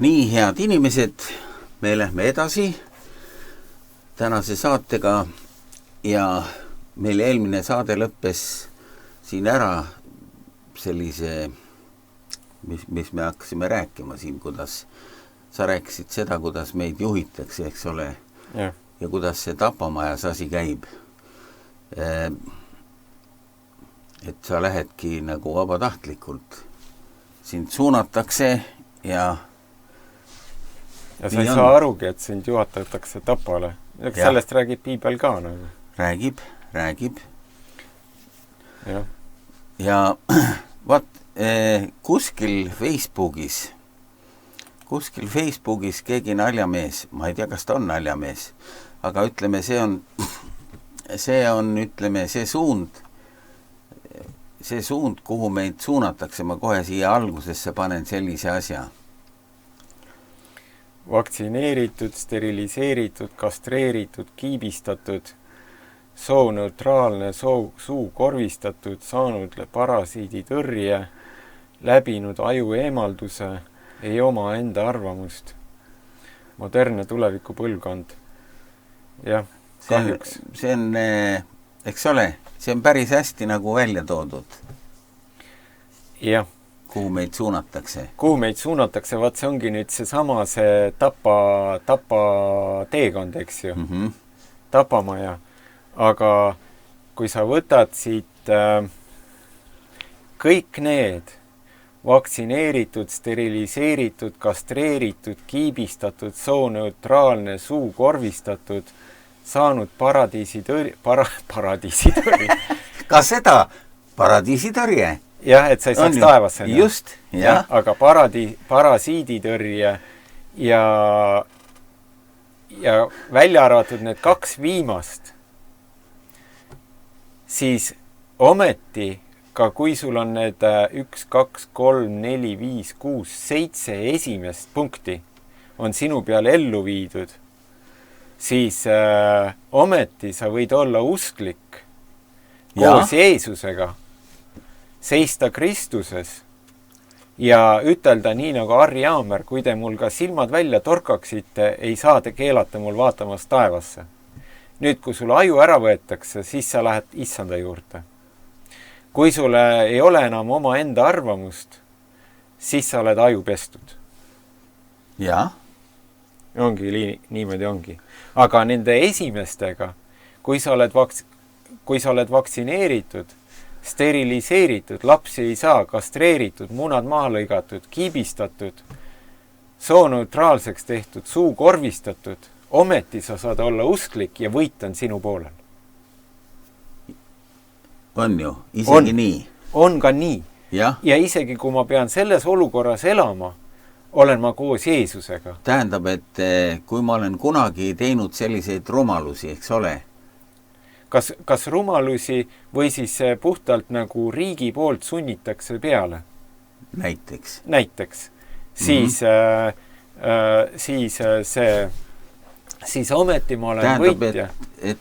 Nii, head inimesed, me lähme edasi tänase saatega ja meil eelmine saade lõppes siin ära sellise, mis me hakkasime rääkima siin, kuidas sa rääkisid seda, kuidas meid juhitakse, eks ole, ja kuidas see tapamajas asi käib. Et sa lähedki nagu vabatahtlikult, sind suunatakse ja sa ei saa arugi, et sind juhatatakse tapale. Sellest räägib piibel ka nagu. Räägib. Ja vaat, kuskil Facebookis keegi naljamees, ma ei tea, kas ta on naljamees, aga ütleme, see on, ütleme, see suund, kuhu meid suunatakse, ma kohe siia algusesse panen sellise asja. Vaktsineeritud, steriliseeritud, kastreeritud, kiibistatud, sooneutraalne, suu korvistatud, saanud parasiiditõrje, läbinud aju eemalduse, ei oma enda arvamust. Modernne tuleviku põlvkond. Jah, kahjuks. See on, eks ole, see on päris hästi nagu välja toodud. Jah. Kuhu meid suunatakse? Vaat see ongi nüüd see tapa teekond, eks ju. Tapamaja. Aga kui sa võtad siit kõik need vaktsineeritud, steriliseeritud, kastreeritud, kiibistatud, sooneutraalne, suu korvistatud, saanud paradiisitõrje. Ka seda paradiisitõrje? Jah, et sa ei saaks taevasse. Just, jah. Aga parasiiditõrje ja välja arvatud need 2 viimast, siis ometi, ka kui sul on need 1, 2, 3, 4, 5, 6, 7 esimest punkti on sinu peal ellu viidud, siis ometi sa võid olla usklik koos Jeesusega, seista Kristuses ja ütelda nii nagu Harri Aamer, kui te mul ka silmad välja torkaksite, ei saa te keelata mul vaatamas taevasse. Nüüd, kui sul aju ära võetakse, siis sa lähed issanda juurde. Kui sulle ei ole enam oma enda arvamust, siis sa oled aju pestud. Jah. Niimoodi ongi. Aga nende esimestega, kui sa oled vaktsineeritud, steriliseeritud, lapsi ei saa, kastreeritud, munad maha lõigatud, kiibistatud, sooneutraalseks tehtud, suu korvistatud, ometi sa saad olla usklik ja võit on sinu poolel. On ju, isegi nii. On ka nii. Ja isegi kui ma pean selles olukorras elama, olen ma koos Jeesusega. Tähendab, et kui ma olen kunagi teinud selliseid rumalusi, eks ole, kas rumalusi või siis puhtalt nagu riigi poolt sunnitakse peale? Näiteks. Siis ometi ma olen võitja.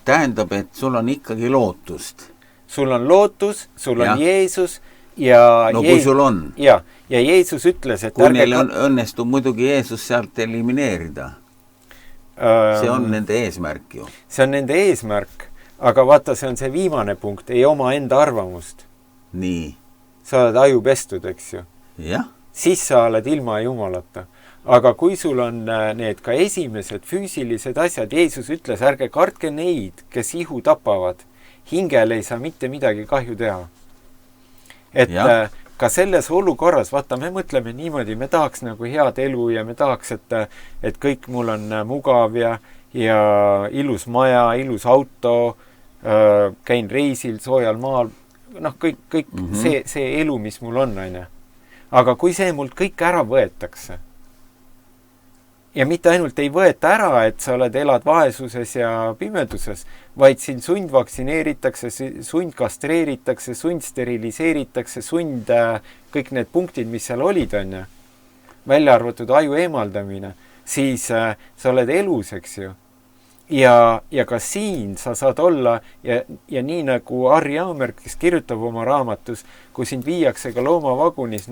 Tähendab, et sul on ikkagi lootust. Sul on lootus, sul on Jeesus ja... No kui sul on. Ja Jeesus ütles, et... Kui neil õnnestub muidugi Jeesus sealt elimineerida. See on nende eesmärk ju. See on nende eesmärk. Aga vaata, see on see viimane punkt, ei oma enda arvamust. Nii. Sa oled aju pestud, eks ju? Jah. Siis sa oled ilma Jumalata. Aga kui sul on need ka esimesed füüsilised asjad, Jeesus ütles, ärge kartke neid, kes ihu tapavad. Hingel ei saa mitte midagi kahju teha. Et ka selles olukorras, vaata, me mõtleme niimoodi, me tahaks nagu head elu ja me tahaks, et kõik mul on mugav ja ilus maja, ilus auto, käin reisil, soojal maal, kõik see elu, mis mul on, aine. Aga kui see mult kõik ära võetakse, ja mitte ainult ei võeta ära, et sa elad vaesuses ja pimeduses, vaid siin sundvaktsineeritakse, sundkastreeritakse, sundsteriliseeritakse, kõik need punktid, mis seal olid, on ju, välja arvatud aju eemaldamine, siis sa oled elus, eks ju. ja ka siin sa saad olla ja nii nagu Harri Jaamer, kes kirjutab oma raamatus, kui sind viiakse ka loomavagunis,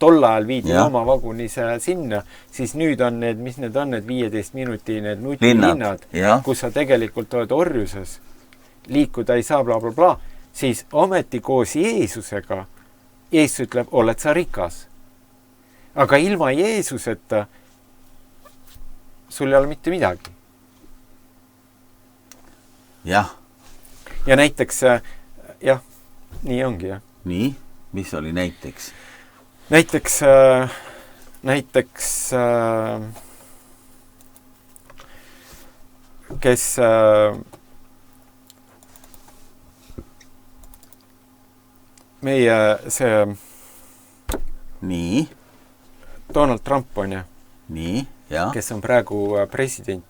tol ajal viidi loomavagunis sinna, siis nüüd on need, mis need on, need 15 minuti need nutilinnad, kus sa tegelikult oled orjuses, liikuda ei saa, bla, bla, bla, siis ometi koos Jeesusega, Jeesus ütleb, oled sa rikas. Aga ilma Jeesuseta sul ei ole mitte midagi. Jah. Ja näiteks, jah, nii ongi, jah. Nii? Mis oli näiteks? Näiteks, kes meie see Nii? Donald Trump on, jah. Nii, jah. Kes on praegu president.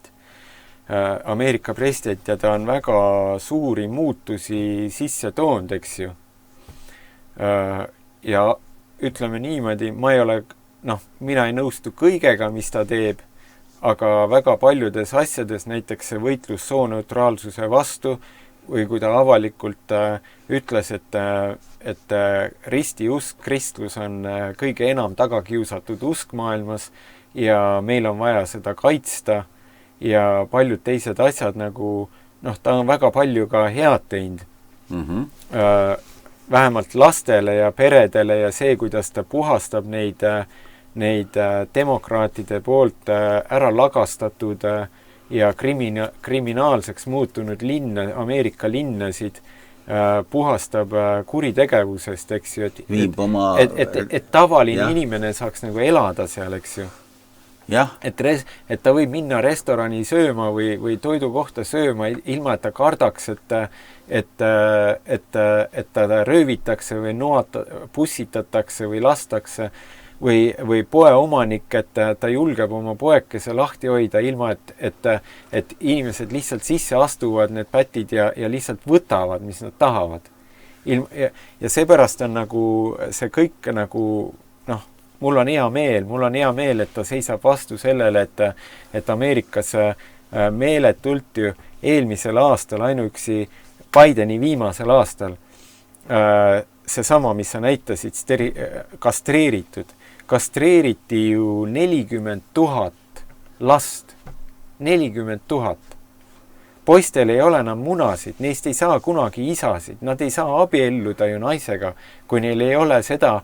Ameerika president ja ta on väga suuri muutusi sisse toonud, eks ju. Ja ütleme niimoodi, ma ei ole, mina ei nõustu kõigega, mis ta teeb, aga väga paljudes asjades, näiteks see võitlus sooneutraalsuse vastu, või kui ta avalikult ütles, et ristiusk, kristlus on kõige enam tagakiusatud usk maailmas ja meil on vaja seda kaitsta, ja paljud teised asjad nagu, ta on väga palju ka head teinud. Vähemalt lastele ja peredele ja see, kuidas ta puhastab neid demokraatide poolt ära lagastatud ja kriminaalseks muutunud Ameerika linnasid puhastab kuritegevusest, eks ju, et tavaline inimene saaks nagu elada seal, eks ju. Et ta võib minna restorani sööma või toidukohta sööma ilma, et ta kardaks, et ta röövitakse või pussitatakse või lastakse või poe omanik, et ta julgeb oma poekese lahti hoida ilma, et inimesed lihtsalt sisse astuvad need pätid ja lihtsalt võtavad, mis nad tahavad. Ja seepärast on nagu see kõik nagu, mul on hea meel, et ta seisab vastu sellele, et Ameerikas meeletult ju eelmisel aastal, ainuüksi Bideni viimasel aastal, seesama, mis sa näitasid, kastreeriti ju 40 000 last. 40 000. Poistel ei ole enam munasid, neist ei saa kunagi isasid, nad ei saa abielluda ju naisega, kui neil ei ole seda,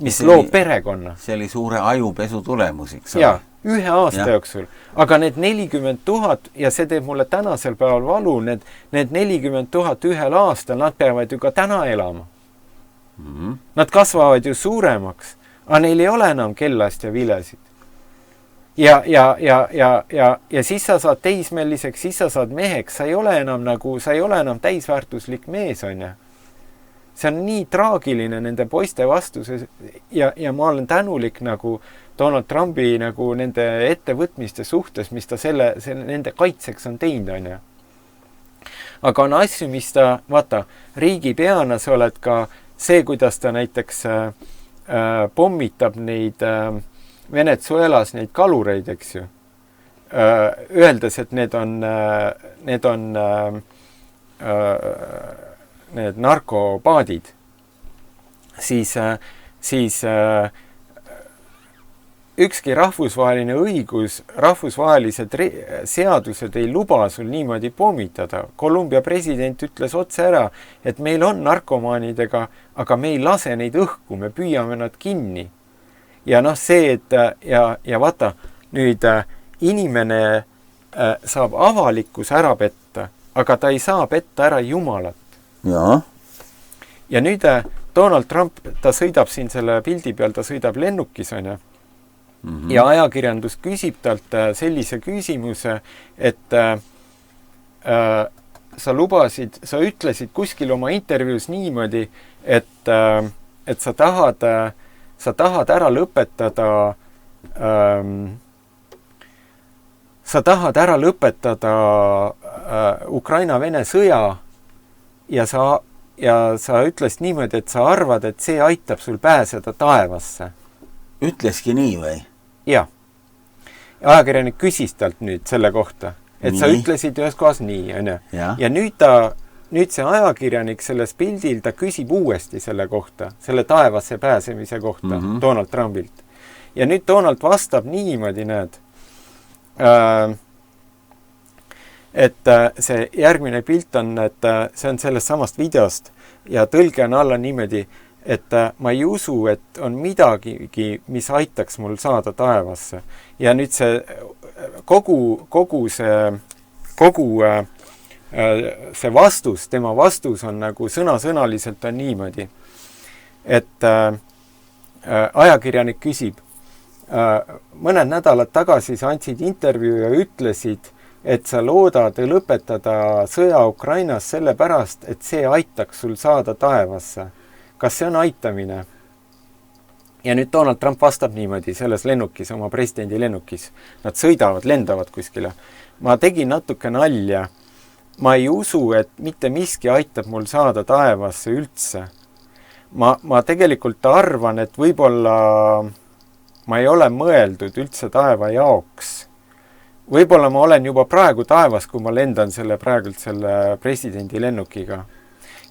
mis loob perekonna. See oli suure ajupesu tulemuseks. Jaa, 1 aasta jooksul. Aga need 40 000, ja see teeb mulle tänasel päeval valu, need 40 000 1 aastal, nad peavad ju ka täna elama. Nad kasvavad ju suuremaks, aga neil ei ole enam kellast ja vilesid. Ja siis sa saad teismeliseks, siis sa saad meheks, sa ei ole enam täisväärtuslik mees, on ju. See on nii traagiline nende poiste vastuses ja ma olen tänulik nagu Donald Trumpi nagu nende ettevõtmiste suhtes, mis ta selle nende kaitseks on teinud, on ju. Aga on asju, mis ta, vaata, riigipeana sa oled ka see, kuidas ta näiteks pommitab neid Venezuelas neid kalureid, eks ju. Öeldes, et need on need narkopaadid, siis ükski rahvusvaheline õigus, rahvusvahelised seadused ei luba sul niimoodi pommitada. Kolumbia president ütles otse ära, et meil on narkomaanidega, aga me ei lase neid õhku, me püüame nad kinni. Ja see, ja vaata, nüüd inimene saab avalikkus ära petta, aga ta ei saa petta ära Jumalat. Ja nüüd Donald Trump, ta sõidab siin selle pildi peal, ta sõidab lennukis, on ju. Ja ajakirjandus küsib talt sellise küsimuse, et sa ütlesid kuskil oma intervjuus niimoodi, et sa tahad ära lõpetada Ukraina-Vene sõja ja sa ütlesid niimoodi, et sa arvad, et see aitab sul pääseda taevasse. Ütleski nii või? Jah. Ajakirjanik küsis talt nüüd selle kohta. et sa ütlesid ühes kohas nii, on ju. Ja nüüd see ajakirjanik selles pildil, ta küsib uuesti selle kohta, selle taevasse pääsemise kohta Donald Trumpilt. Ja nüüd Donald vastab niimoodi, näed, et see järgmine pilt on, et see on sellest samast videost ja tõlge on alla niimoodi, et ma ei usu, et on midagigi, mis aitaks mul saada taevasse. Ja nüüd see kogu see vastus, tema vastus on nagu sõnasõnaliselt on niimoodi, et ajakirjanik küsib, mõned nädalad tagasi sa andsid intervjuu ja ütlesid, et sa loodad lõpetada sõja Ukrainas sellepärast, et see aitaks sul saada taevasse. Kas see on aitamine? Ja nüüd Donald Trump vastab niimoodi selles lennukis, oma presidendi lennukis. Nad sõidavad, lendavad kuskile. Ma tegin natuke nalja. Ma ei usu, et mitte miski aitab mul saada taevasse üldse. Ma tegelikult arvan, et võib-olla ma ei ole mõeldud üldse taeva jaoks. Võib-olla ma olen juba praegu taevas, kui ma lendan praegult selle presidendi lennukiga.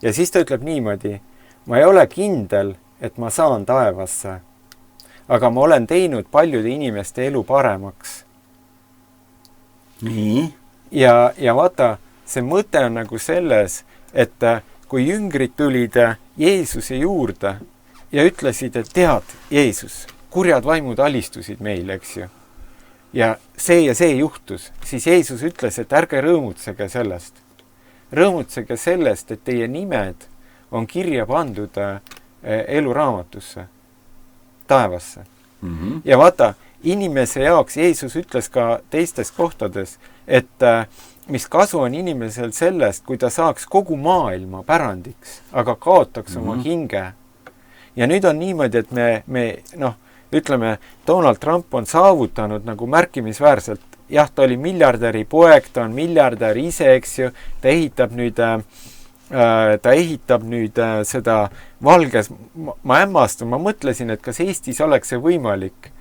Ja siis ta ütleb niimoodi, ma ei ole kindel, et ma saan taevasse, aga ma olen teinud paljude inimeste elu paremaks. Nii? Ja vaata, see mõte on nagu selles, et kui jüngrid tulid Jeesuse juurde ja ütlesid, et tead, Jeesus, kurjad vaimud alistusid meil, eks ju. Ja see juhtus, siis Jeesus ütles, et ärge rõõmutsege sellest. Rõõmutsege sellest, et teie nimed on kirja pandud eluraamatusse, taevasse. Ja vaata, inimese jaoks Jeesus ütles ka teistes kohtades, et mis kasu on inimesel sellest, kui ta saaks kogu maailma pärandiks, aga kaotaks oma hinge. Ja nüüd on niimoodi, et me ütleme, Donald Trump on saavutanud nagu märkimisväärselt. Jah, ta oli miljardäri poeg, ta on miljardär ise, eks ju, ta ehitab nüüd seda valges, ma hämmastan, ma mõtlesin, et kas Eestis oleks see võimalik.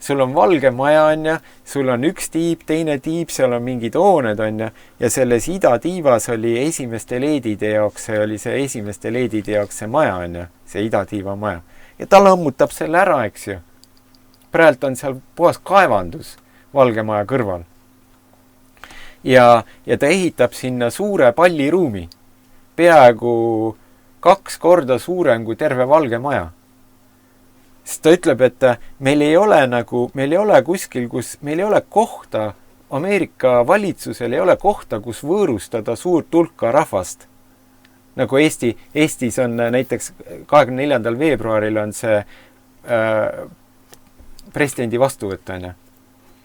Sul on valge maja, on ja, sul on üks tiib, teine tiib, seal on mingid hooned, on ja selles idatiivas oli esimeste leedide jaoks, see oli see esimeste leedide jaoks see maja, on ja, see idatiiva maja. Ja ta lammutab selle ära, eks ju. Praegu on seal puhas kaevandus valge maja kõrval. Ja ta ehitab sinna suure palliruumi. Peaaegu 2 korda suurem kui terve valge maja. Sest ta ütleb, et meil ei ole kuskil, meil ei ole kohta, Ameerika valitsusel ei ole kohta, kus võõrustada suurt hulka rahvast. Nagu Eestis on näiteks 24. veebruaril on see presidendi vastuvõtt, on ja?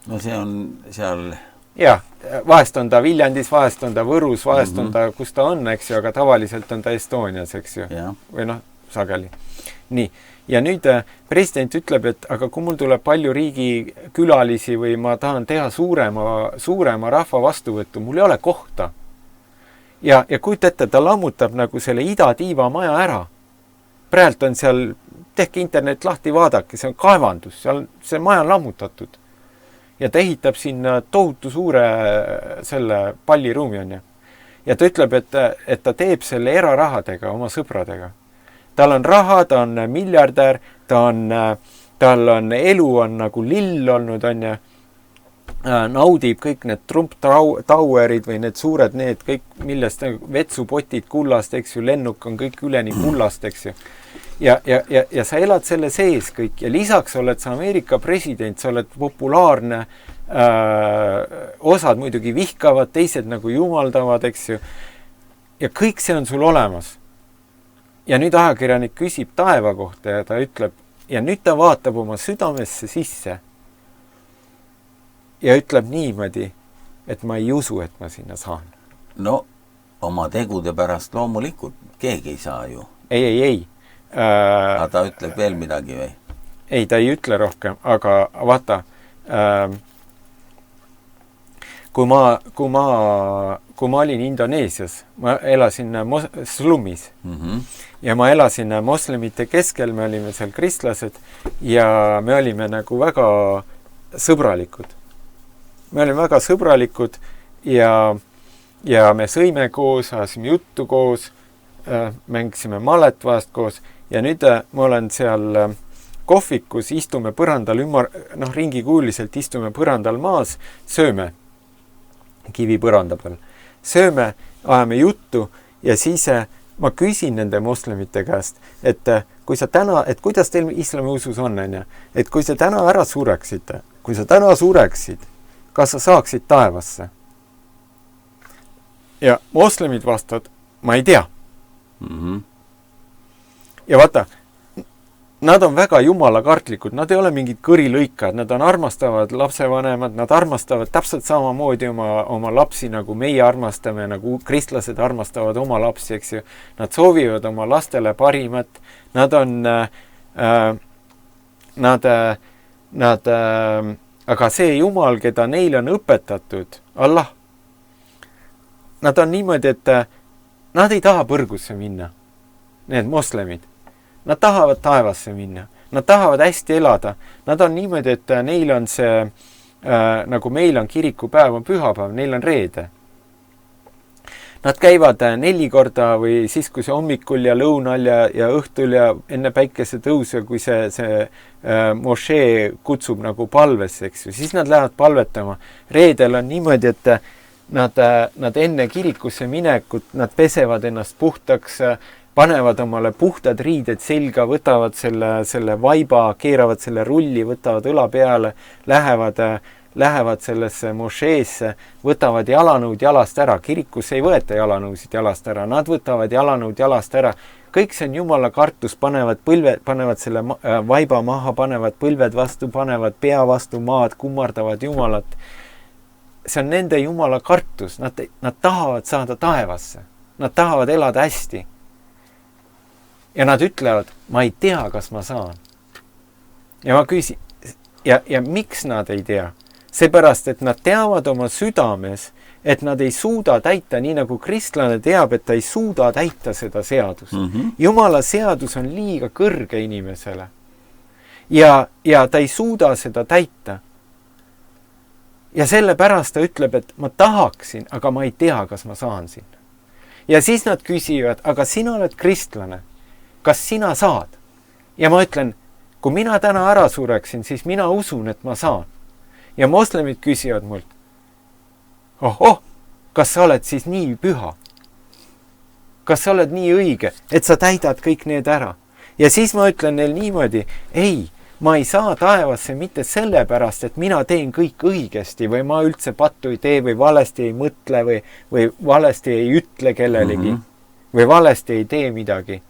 No see on seal... Jah, vahest on ta Viljandis, vahest on ta Võrus, vahest on ta, kus ta on, eks ju, aga tavaliselt on ta Estonias, eks ju. Ja. Või sageli. Nii. Ja nüüd president ütleb, et aga kui mul tuleb palju riigi külalisi või ma tahan teha suurema rahva vastuvõttu, mul ei ole kohta. Ja kujuta ette, ta lammutab nagu selle idatiiva maja ära. Praegu on seal, tehke internet lahti, vaadake, see on kaevandus, see maja on lammutatud. Ja ta ehitab sinna tohutu suure selle palliruumi, on ja. Ja ta ütleb, et ta teeb selle erarahadega, oma sõpradega. Tal on raha, ta on miljardär, tal on elu on nagu lill olnud, on ja. Naudib kõik need Trump Towerid või need suured need, kõik millest vetsupotid kullast, eks ju, lennuk on kõik üleni kullast, eks ju. Ja sa elad selle sees kõik ja lisaks oled sa Ameerika president, sa oled populaarne, osad muidugi vihkavad, teised nagu jumaldavad, eks ju. Ja kõik see on sul olemas. Ja nüüd ajakirjanik küsib taeva kohta ja ta ütleb, ja nüüd ta vaatab oma südamesse sisse ja ütleb niimoodi, et ma ei usu, et ma sinna saan. No, oma tegude pärast loomulikult keegi ei saa ju. Ei. Aga ta ütleb veel midagi või? Ei, ta ei ütle rohkem, aga vaata, kui ma olin Indoneesias, ma elasin slummis ja ma elasin moslemite keskel, me olime seal kristlased ja me olime nagu väga sõbralikud. Me olime väga sõbralikud ja me sõime koos, ajasime juttu koos, mängisime malet vahest koos ja nüüd ma olen seal kohvikus, istume põrandal ringikuuliselt istume põrandal maas, sööme kivi põranda peal. Sööme, ajame juttu ja siis ma küsin nende moslemite käest, et kui sa täna, et kuidas teil islami usus on, et kui sa täna ära sureksite, kas sa saaksid taevasse? Ja moslemid vastavad, ma ei tea. Ja vaata, nad on väga jumalakartlikud, nad ei ole mingid kõrilõikad, nad on armastavad lapsevanemad, nad armastavad täpselt samamoodi oma lapsi, nagu meie armastame, nagu kristlased armastavad oma lapsi, eks ju. Nad soovivad oma lastele parimat, nad on, aga see Jumal, keda neile on õpetatud, Allah, nad on niimoodi, et nad ei taha põrgusse minna, need moslemid. Nad tahavad taevasse minna, nad tahavad hästi elada, nad on niimoodi, et neil on see, nagu meil on kirikupäev, on pühapäev, neil on reede. Nad käivad 4 korda või siis, kui see hommikul ja lõunal ja õhtul ja enne päikese tõusu, kui see mošee kutsub nagu palvesse, eks ju, siis nad lähevad palvetama. Reedel on niimoodi, et nad enne kirikusse minekut, nad pesevad ennast puhtaks, panevad omale puhtad riided selga, võtavad selle vaiba, keeravad selle rulli, võtavad õla peale, lähevad sellesse mošeesse, võtavad jalanõud jalast ära. Kirikus ei võeta jalanõusid jalast ära, nad võtavad jalanõud jalast ära. Kõik see on jumala kartus, panevad selle vaiba maha, panevad põlved vastu, panevad pea vastu maad, kummardavad jumalat. See on nende jumala kartus, nad tahavad saada taevasse, nad tahavad elada hästi. Ja nad ütlevad, ma ei tea, kas ma saan. Ja ma küsin, ja miks nad ei tea? Seepärast, et nad teavad oma südames, et nad ei suuda täita, nii nagu kristlane teab, et ta ei suuda täita seda seadust. Jumala seadus on liiga kõrge inimesele. Ja ta ei suuda seda täita. Ja sellepärast ta ütleb, et ma tahaksin, aga ma ei tea, kas ma saan sinna. Ja siis nad küsivad, aga sina oled kristlane. Kas sina saad? Ja ma ütlen, kui mina täna ära sureksin, siis mina usun, et ma saan. Ja moslemid küsivad mult, kas sa oled siis nii püha? Kas sa oled nii õige, et sa täidad kõik need ära? Ja siis ma ütlen neil niimoodi, ei, ma ei saa taevasse mitte sellepärast, et mina teen kõik õigesti või ma üldse pattu ei tee või valesti ei mõtle või valesti ei ütle kellelegi või valesti ei tee midagi.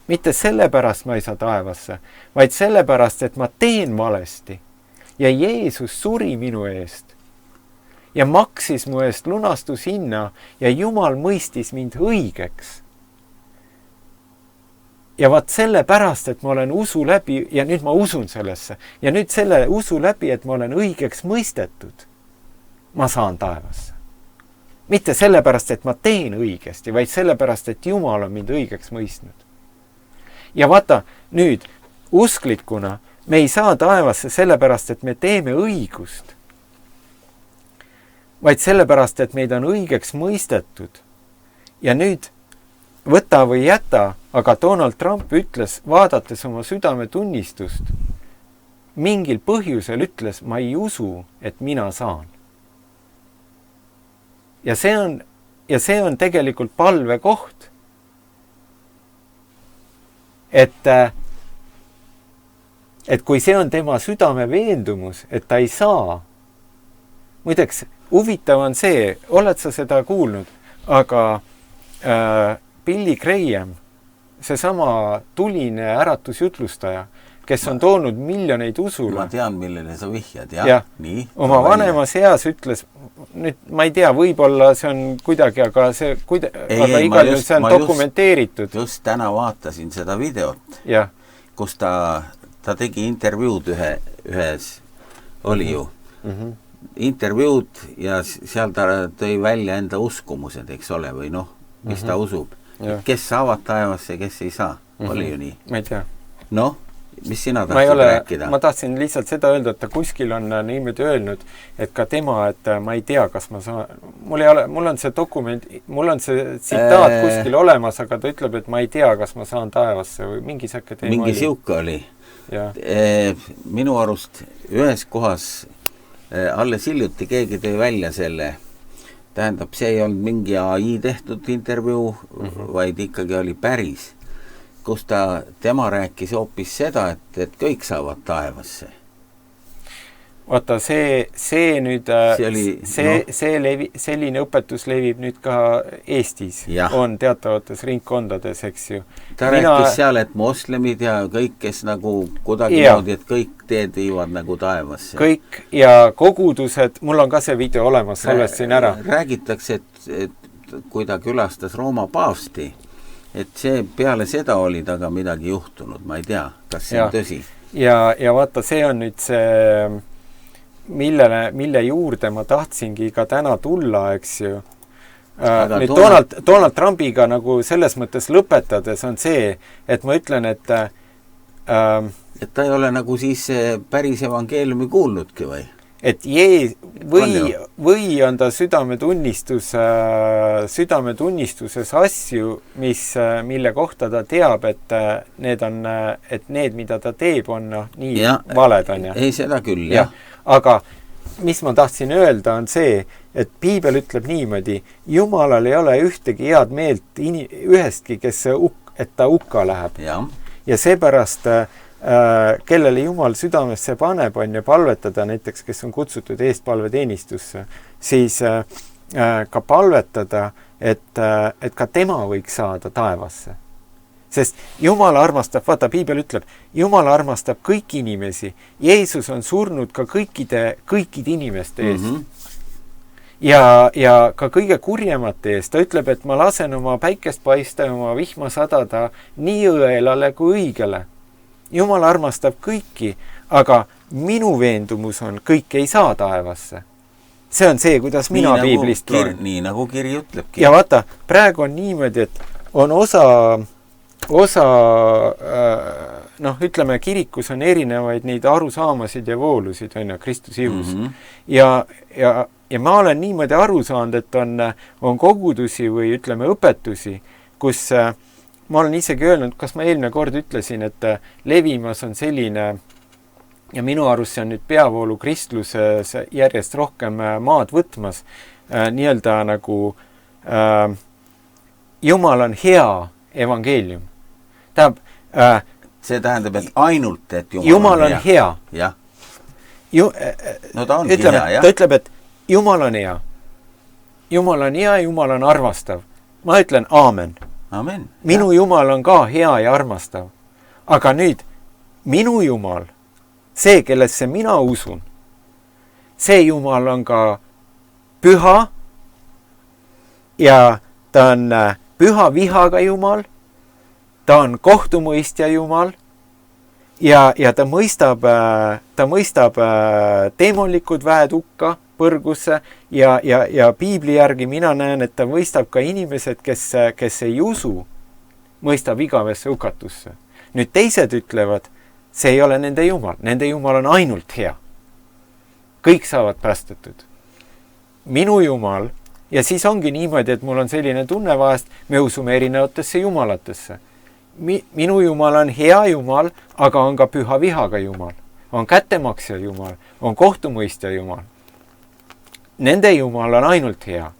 Mitte sellepärast ma ei saa taevasse, vaid sellepärast, et ma teen valesti. Ja Jeesus suri minu eest ja maksis mu eest lunastushinna ja Jumal mõistis mind õigeks. Ja vaat sellepärast, et ma olen usu läbi ja nüüd ma usun sellesse ja nüüd selle usu läbi, et ma olen õigeks mõistetud, ma saan taevasse. Mitte sellepärast, et ma teen õigesti, vaid sellepärast, et Jumal on mind õigeks mõistnud. Ja vaata, nüüd usklikuna me ei saa taevasse sellepärast, et me teeme õigust, vaid sellepärast, et meid on õigeks mõistetud. Ja nüüd võta või jäta, aga Donald Trump ütles, vaadates oma südametunnistust, mingil põhjusel ütles, ma ei usu, et mina saan. Ja see on tegelikult palve koht. Et kui see on tema südame veendumus, et ta ei saa. Muideks, huvitav on see, oled sa seda kuulnud, aga Billy Graham, seesama tuline äratusjutlustaja, kes on toonud miljoneid usule. Ma tean, millele sa vihjad, jah. Nii, oma vanemas eas ütles, nüüd ma ei tea, võib-olla see on kuidagi, aga igal juhul see on dokumenteeritud. Just täna vaatasin seda videot, kus ta tegi intervjuud ühes, oli ju, intervjuud ja seal ta tõi välja enda uskumused, eks ole, või mis ta usub. Kes saavad taevasse, kes ei saa, oli ju nii. Ma ei tea. Noh, mis sina tahtsid rääkida? Ma tahtsin lihtsalt seda öelda, et ta kuskil on niimoodi öelnud, et ka tema, et ma ei tea, kas ma saan, mul on see dokument, mul on see tsitaat kuskil olemas, aga ta ütleb, et ma ei tea, kas ma saan taevasse või mingi säkke teema mingi siuke oli. Minu arust ühes kohas alles hiljuti keegi tõi välja selle, tähendab, see ei olnud mingi AI tehtud intervjuu, vaid ikkagi oli päris, kus tema rääkis hoopis seda, et kõik saavad taevasse. Vaata, see nüüd, selline õpetus levib nüüd ka Eestis, on teatavates ringkondades, eks ju. Ta rääkis seal, et moslemid ja kõik, kes nagu kuidagi moodi, et kõik teed viivad nagu taevasse. Kõik ja kogudused, mul on ka see video olemas, salvestasin ära. Räägitakse, et kui ta külastas Rooma paavsti, et see peale seda oli taga midagi juhtunud, ma ei tea, kas see on tõsi. Ja vaata, see on nüüd see, mille juurde ma tahtsingi ka täna tulla, eks ju. Nüüd Donald Trumpiga nagu selles mõttes lõpetades on see, et ma ütlen, et ta ei ole nagu siis päris evangeeliumi kuulnudki või? Et või on ta südametunnistuses asju, mille kohta ta teab, et need, mida ta teeb, on nii valed on. Ei, seda küll, jah. Aga mis ma tahtsin öelda on see, et Piibel ütleb niimoodi, Jumalal ei ole ühtegi head meelt ühestki, et ta hukka läheb. Ja seepärast kellele Jumal südamesse paneb, on ja palvetada näiteks, kes on kutsutud eestpalveteenistusse, siis ka palvetada, et ka tema võiks saada taevasse. Sest Jumal armastab, vaata, Piibel ütleb, Jumal armastab kõiki inimesi. Jeesus on surnud ka kõikide inimeste eest. Ja ka kõige kurjemate eest. Ta ütleb, et ma lasen oma päikest paista ja oma vihma sadada nii õelale kui õigele. Jumal armastab kõiki, aga minu veendumus on, kõik ei saa taevasse. See on see, kuidas mina Piiblist loen. Nii nagu kiri ütlebki. Ja vaata, praegu on niimoodi, et on osa ütleme, kirikus on erinevaid neid arusaamasid ja voolusid, on ja Kristus ihus. Ja ma olen niimoodi aru saanud, et on kogudusi või ütleme õpetusi, kus ma olen isegi öelnud, kas ma eelmine kord ütlesin, et levimas on selline, ja minu arust see on nüüd peavoolu kristluses järjest rohkem maad võtmas, nii-öelda nagu Jumal on hea evangeelium. See tähendab, et ainult, et Jumal on hea. Jah. No ta ongi hea, jah. Ta ütleb, et Jumal on hea. Jumal on hea, Jumal on armastav. Ma ütlen aamen. Amen. Minu Jumal on ka hea ja armastav. Aga nüüd, minu Jumal, see, kellesse mina usun, see Jumal on ka püha ja ta on püha vihaga Jumal, ta on kohtumõistja Jumal ja ta mõistab teemalikud väed hukka põrgusse ja Piibli järgi mina näen, et ta mõistab ka inimesed, kes ei usu, mõistab igavesse hukatusse. Nüüd teised ütlevad, see ei ole nende Jumal on ainult hea. Kõik saavad päästetud. Minu Jumal, ja siis ongi niimoodi, et mul on selline tunne vahest, me usume erinevatesse jumalatesse. Minu Jumal on hea Jumal, aga on ka püha vihaga Jumal. On kättemaksja Jumal, on kohtumõistja Jumal. Nende Jumal on ainult hea.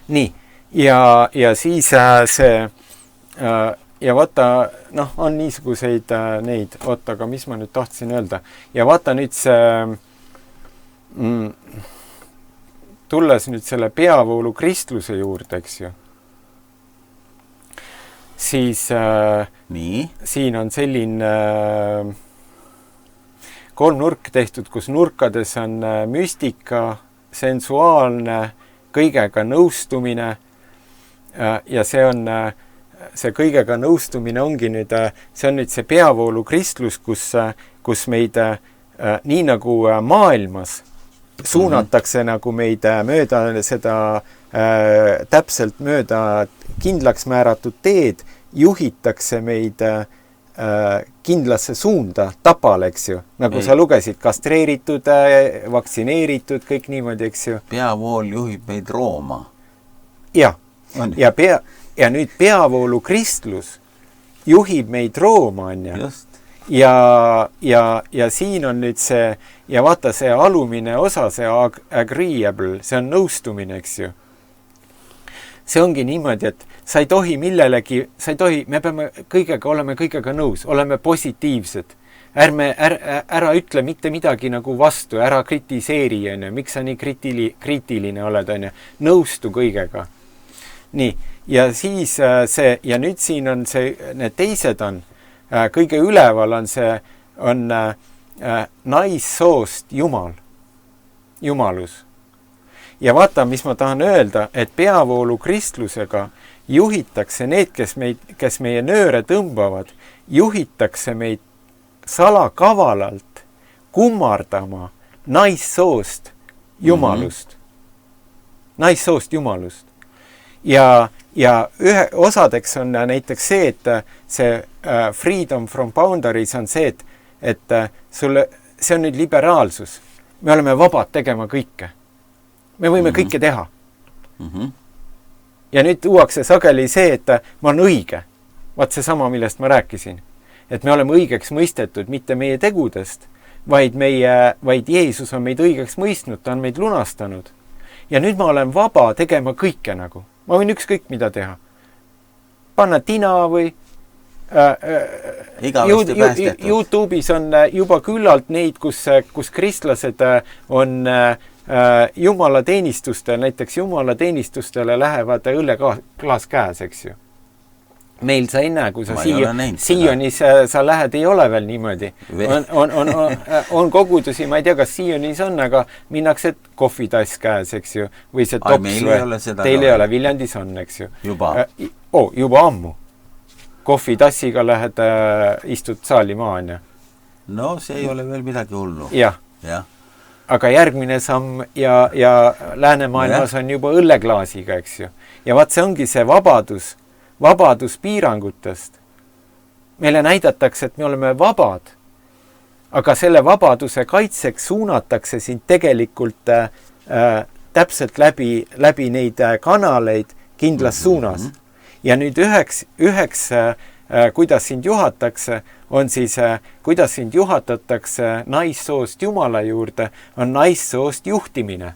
Nii, ja siis see, ja vaata, on niisuguseid neid, aga mis ma nüüd tahtsin öelda. Ja vaata nüüd see, tulles nüüd selle peavoolu kristluse juurde, eks ju, siis siin on selline kolmnurk tehtud, kus nurkades on müstika, sensuaalne, kõigega nõustumine ja see kõigega nõustumine ongi nüüd, see on nüüd see peavoolu kristlus, kus meid nii nagu maailmas suunatakse nagu meid mööda seda täpselt mööda kindlaks määratud teed juhitakse meid kindlasse suunda tapale, eks ju. Nagu Ei. sa lugesid, kastreeritud, vaktsineeritud, kõik niimoodi, eks ju. Peavool juhib meid Rooma. Ja, On. ja nüüd peavoolu kristlus juhib meid Rooma, on ju. Just. Ja siin on nüüd see, ja vaata see alumine osa, see agreeable, see on nõustumine, eks ju. See ongi niimoodi, et sa ei tohi millelegi, me peame oleme kõigega nõus, oleme positiivsed. Ära ütle mitte midagi nagu vastu, ära kritiseeri, on ju, miks sa nii kriitiline oled, on ju, nõustu kõigega. Nii, ja siis ja nüüd siin on see, need teised on, kõige üleval on see, on naissoost Jumal, Jumalus. Ja vaata, mis ma tahan öelda, et peavoolu kristlusega juhitakse need, kes meie nööre tõmbavad, juhitakse meid salakavalalt kummardama naissoost Jumalust. Naissoost Jumalust. Ja osadeks on näiteks see, et see freedom from boundaries on see, et see on nüüd liberaalsus. Me oleme vabad tegema kõike. Me võime kõike teha. Ja nüüd tuuakse sageli see, et ma olen õige. Vaat see sama, millest ma rääkisin. Et me oleme õigeks mõistetud mitte meie tegudest, vaid Jeesus on meid õigeks mõistnud, ta on meid lunastanud. Ja nüüd ma olen vaba tegema kõike nagu. Ma võin ükskõik mida teha. Panna tina või YouTube'is on juba küllalt neid, kus kristlased on jumalateenistustel, näiteks jumalateenistustele lähevad õlleklaas käes, eks ju. Meil sa ei näe, kui sa Sionis sa lähed, ei ole veel niimoodi. On kogudusi, ma ei tea, kas Sionis on, aga minnakse kohvitass käes, eks ju. Või see tops või. Teil ei ole, Viljandis on, eks ju. Juba ammu. Kohvitassiga lähed, istud saali maa, on ju. No see ei ole veel midagi hullu. Jah. Aga järgmine samm ja läänemaailmas on juba õlleklaasiga, eks ju. Ja vaat see ongi see vabadus piirangutest. Meile näidatakse, et me oleme vabad, aga selle vabaduse kaitseks suunatakse sind tegelikult täpselt läbi neid kanaleid kindlas suunas. Ja nüüd üheks kuidas sind juhatakse, on siis, kuidas sind juhatatakse naissoost Jumala juurde, on naissoost juhtimine.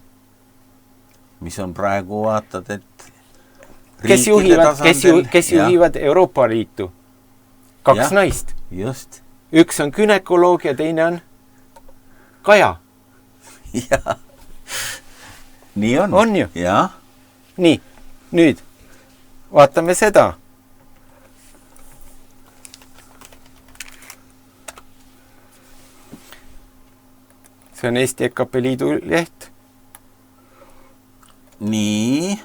Mis on praegu vaatad, et kes juhivad Euroopa Liitu? 2 naist. Just. Üks on gynekoloog ja teine on Kaja. Ja. Nii on. On ju? Ja. Nii, nüüd vaatame seda. See on Eesti EKP Liidu leht. Nii.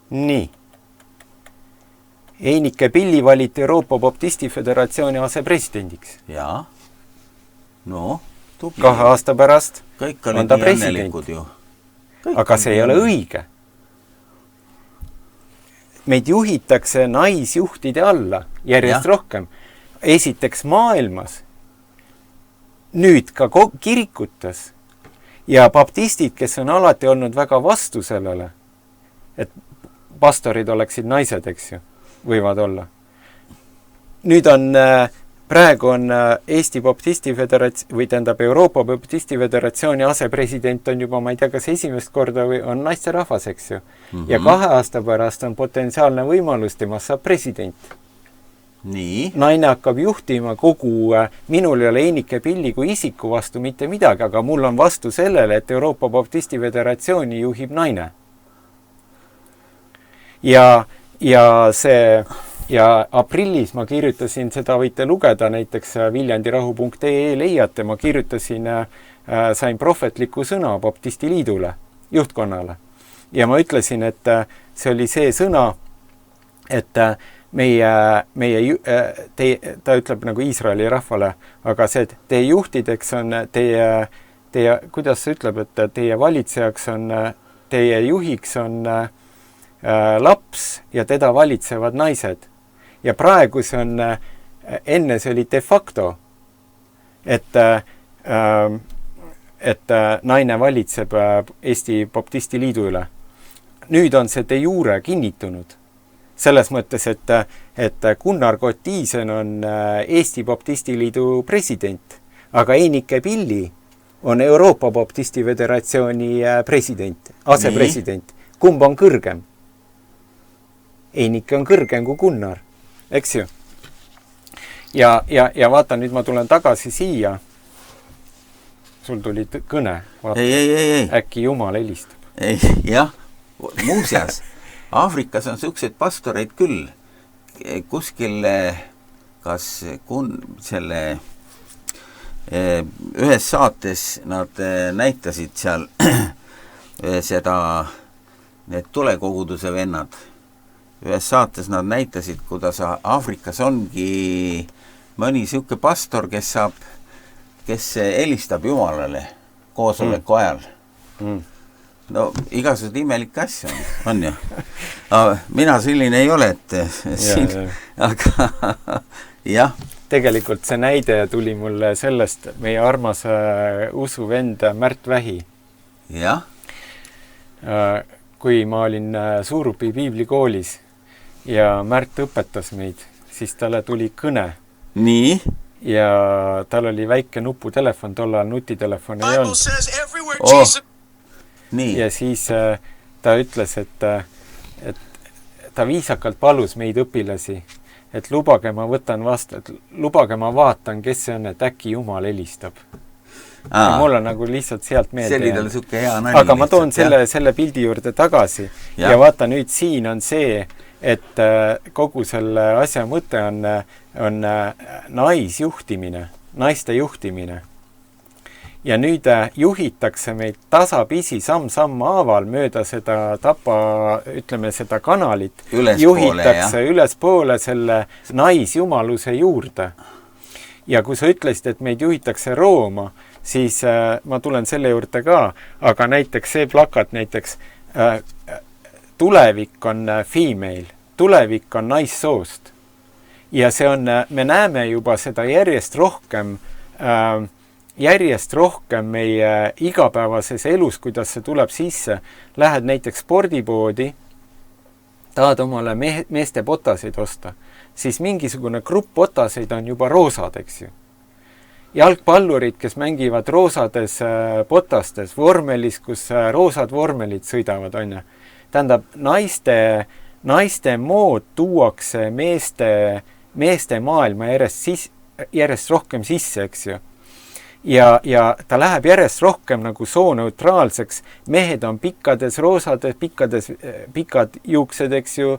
Nii. Einike Pilli valiti Euroopa Baptisti Föderatsiooni asepresidendiks. Jaa. No, tubli. 2 aasta pärast kõik on ta president. Ju. Aga see ei ole õige. Meid juhitakse naisjuhtide alla järjest rohkem. Esiteks maailmas, nüüd ka kirikutes ja baptistid, kes on alati olnud väga vastu sellele, et pastorid oleksid naised, eks ju, võivad olla. Nüüd on, praegu on Eesti Baptisti Föderatsioon, või tähendab Euroopa Baptisti Föderatsiooni asepresident on juba, ma ei tea, kas esimest korda või on naisterahvas, eks ju. Ja 2 aasta pärast on potentsiaalne võimalus, temast saab president. Nii. Naine hakkab juhtima kogu, minul ei ole Einike Pilli kui isiku vastu mitte midagi, aga mul on vastu sellele, et Euroopa Baptisti Föderatsiooni juhib naine. Ja aprillis ma kirjutasin, seda võite lugeda, näiteks viljandirahu.ee leiate, ma kirjutasin, sain prohvetliku sõna Baptisti Liidule, juhtkonnale. Ja ma ütlesin, et see oli see sõna, et ta ütleb nagu Iisraeli rahvale, aga see, et teie juhtideks on teie, kuidas see ütleb, et teie valitsejaks on teie juhiks on laps ja teda valitsevad naised. Ja praegu see on, enne see oli de facto, et naine valitseb Eesti Baptisti Liidu üle. Nüüd on see de jure kinnitunud. Selles mõttes, et Gunnar Gottisen on Eesti Baptisti Liidu president, aga Einike Pilli on Euroopa Baptisti Föderatsiooni president, asepresident. Kumb on kõrgem? Einike on kõrgem kui Gunnar, eks ju? Ja vaata, nüüd ma tulen tagasi siia. Sul tuli kõne. Vaata, ei. Äkki Jumal helistab. Jah, muuseas, Aafrikas on sellised pastoreid küll. Kuskil, kas selle ühes saates nad näitasid seal need tulekoguduse vennad. Ühes saates nad näitasid, kuidas Aafrikas ongi mõni siuke pastor, kes helistab Jumalale koosoleku ajal. No igasugused imelikke asju on ju. Mina selline ei ole, et siin, aga jah. Tegelikult see näide tuli mulle sellest meie armas usuvend Märt Vähi. Jah. Kui ma olin Suurupi piiblikoolis ja Märt õpetas meid, siis talle tuli kõne. Nii? Ja tal oli väike nuputelefon, tollal nutitelefon ei olnud. Nii. Ja siis ta ütles, et ta viisakalt palus meid õpilasi, et lubage ma võtan vastu, et lubage ma vaatan, kes see on, et äkki Jumal helistab. Ja mul on nagu lihtsalt sealt meelde. See oli tal suke hea nali. Aga ma toon selle pildi juurde tagasi. Ja vaata, nüüd siin on see, et kogu selle asja mõte on naisjuhtimine, naiste juhtimine. Ja nüüd juhitakse meid tasapisi samm haaval mööda seda ütleme seda kanalit. Juhitakse ülespoole selle naisjumaluse juurde. Ja kui sa ütlesid, et meid juhitakse Rooma, siis ma tulen selle juurde ka, aga näiteks see plakat näiteks tulevik on female, tulevik on naissoost. Ja see on, me näeme juba seda järjest rohkem meie igapäevases elus, kuidas see tuleb sisse. Lähed näiteks spordipoodi, tahad omale meeste potaseid osta, siis mingisugune grupp potaseid on juba roosad, eks ju. Jalgpallurid, kes mängivad roosades potastes, vormelis, kus roosad vormelid sõidavad, on ju. Tähendab, naiste mood tuuakse meeste maailma järjest rohkem sisse, eks ju. Ja ta läheb järjest rohkem nagu sooneutraalseks. Mehed on pikkades roosades, pikad juuksed, eks ju,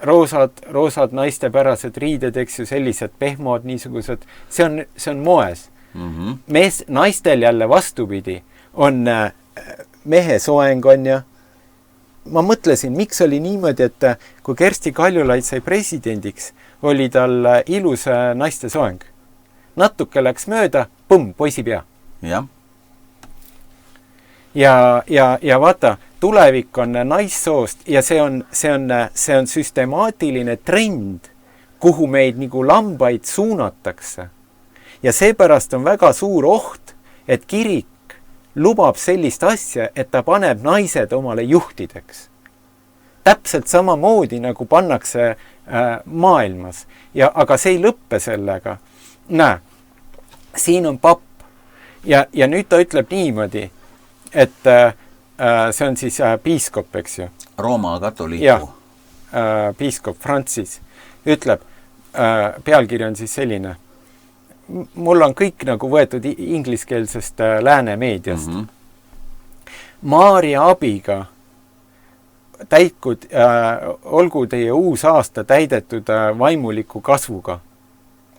roosad naistepärased riided, eks ju, sellised pehmod, niisugused. See on moes. Naistel jälle vastupidi on mehe soeng, on ja. Ma mõtlesin, miks oli niimoodi, et kui Kersti Kaljulaid sai presidendiks, oli tal ilus naiste soeng. Natuke läks mööda, poisi pea. Jah. Ja vaata, tulevik on naissoost ja see on süstemaatiline trend, kuhu meid nagu lambaid suunatakse. Ja seepärast on väga suur oht, et kirik lubab sellist asja, et ta paneb naised omale juhtideks. Täpselt samamoodi nagu pannakse maailmas. Aga see ei lõppe sellega. Näe, siin on papp ja nüüd ta ütleb niimoodi, et see on siis piiskop, eks ju. Rooma katoliiku. Ja, piiskop Francis ütleb, pealkiri on siis selline, mul on kõik nagu võetud ingliskeelsest lääne meediast. Maaria abiga olgu teie uus aasta täidetud vaimuliku kasvuga.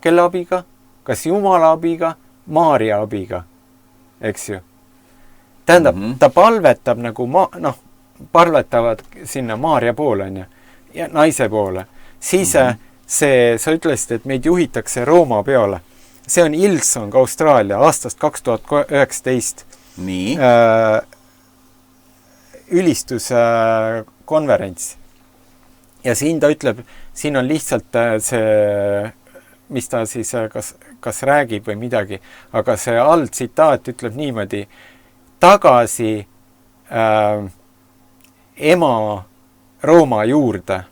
Kelle abiga? Kas Jumala abiga? Maaria abiga. Eks ju? Tähendab, ta palvetab nagu, palvetavad sinna Maaria poole, ja naise poole. Siis sa ütlesid, et meid juhitakse Rooma peole. See on Hillsong Austraalia aastast 2019. Nii. ülistuskonverents. Ja siin ta ütleb, siin on lihtsalt see, mis ta siis kas räägib või midagi, aga see alltsitaat ütleb niimoodi, tagasi ema Rooma juurde,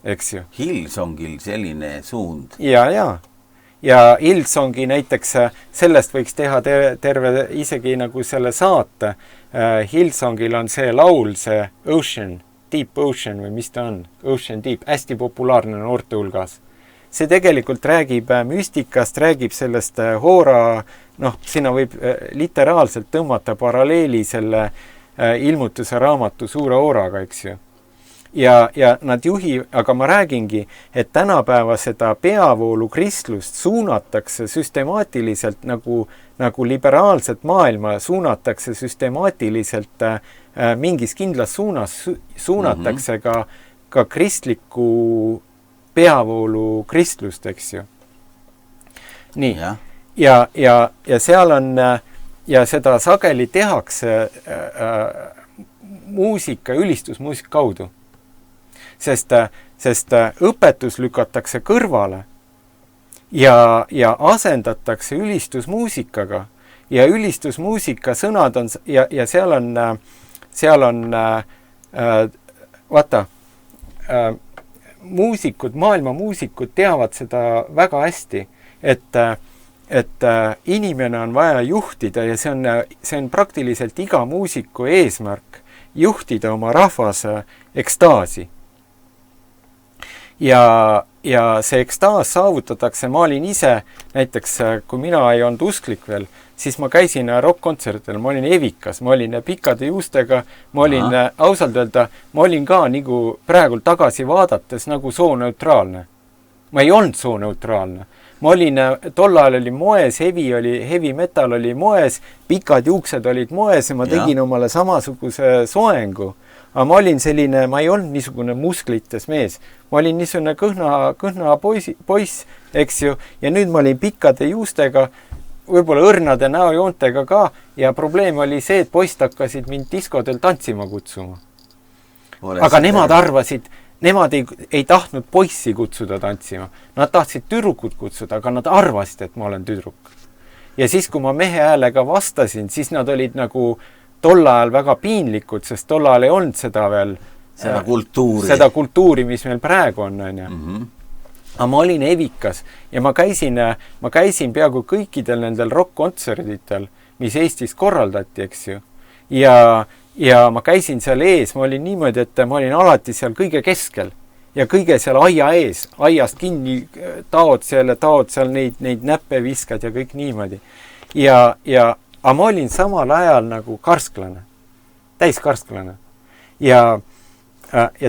eks ju. Hillsongil selline suund. Ja Hillsongi näiteks sellest võiks teha terve isegi nagu selle saate. Hillsongil on see laul, see Ocean, Deep Ocean või mis ta on? Ocean Deep, hästi populaarne noorte hulgas. See tegelikult räägib müstikast, räägib sellest hoora, sinna võib literaalselt tõmmata paralleeli selle ilmutuse raamatu suure hooraga, eks ju. Ja nad aga ma räägingi, et tänapäeva seda peavoolu kristlust suunatakse süstemaatiliselt nagu liberaalset maailma suunatakse süstemaatiliselt mingis kindlas suunas, suunatakse ka kristlikku peavoolu kristlust, eks ju. Nii. Ja seal on, ja seda sageli tehakse ülistusmuusika kaudu. Sest õpetus lükatakse kõrvale ja asendatakse ülistusmuusikaga ja ülistusmuusika sõnad on ja seal on vaata, maailma muusikud teavad seda väga hästi, et inimene on vaja juhtida ja see on praktiliselt iga muusiku eesmärk juhtida oma rahvas ekstaasi. Ja see ekstaas saavutatakse, ma olin ise, näiteks kui mina ei olnud usklik veel, siis ma käisin rock-kontsertil, ma olin evikas, ma olin pikkade juustega, ma olin ausalt öelda, ma olin ka nagu praegu tagasi vaadates nagu sooneutraalne. Ma ei olnud sooneutraalne. Ma olin, tol ajal oli moes, heavy metal oli moes, pikad juuksed olid moes ja ma tegin omale samasuguse soengu. Aga ma olin selline, ma ei olnud niisugune musklites mees. Ma olin niisugune kõhna poiss, eks ju, ja nüüd ma olin pikkade juustega, võib-olla õrnade näojoontega ka, ja probleem oli see, et poist hakkasid mind diskodel tantsima kutsuma. Aga nemad arvasid, nemad ei tahtnud poissi kutsuda tantsima. Nad tahtsid tüdrukut kutsuda, aga nad arvasid, et ma olen tüdruk. Ja siis, kui ma mehe häälega vastasin, siis nad olid nagu tol ajal väga piinlikud, sest tol ajal ei olnud seda veel seda kultuuri, mis meil praegu on. Aga ma olin evikas ja ma käisin peaaegu kõikidel nendel rock-kontserditel, mis Eestis korraldati, eks ju. Ja ma käisin seal ees, ma olin niimoodi, et ma olin alati seal kõige keskel ja kõige seal aia ees, aiast kinni taod seal neid näppe viskad ja kõik niimoodi. Aga ma olin samal ajal nagu karsklane, täiskarsklane. Ja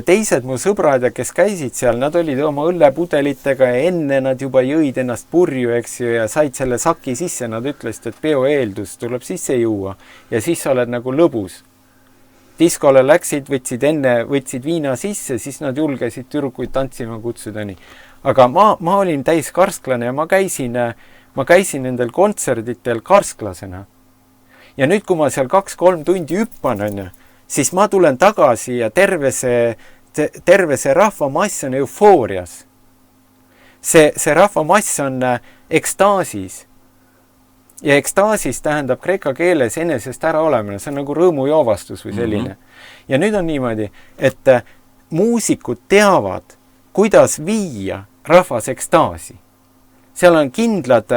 teised mu sõbrad, kes käisid seal, nad olid oma õllepudelitega ja enne nad juba jõid ennast purju, eks ju, ja said selle saki sisse. Nad ütlesid, et peo eeldus tuleb sisse juua ja siis sa oled nagu lõbus. Diskole läksid, võtsid viina sisse, siis nad julgesid tüdrukuid tantsima kutsuda nii. Aga ma olin täiskarsklane ja ma käisin nendel kontserditel karsklasena. Ja nüüd, kui ma seal 2-3 tundi hüppan, siis ma tulen tagasi ja terve see rahvamass on eufoorias. See rahvamass on ekstaasis. Ja ekstaasis tähendab kreeka keeles enesest ära olemine. See on nagu rõõmujoovastus või selline. Ja nüüd on niimoodi, et muusikud teavad, kuidas viia rahvas ekstaasi. Seal on kindlad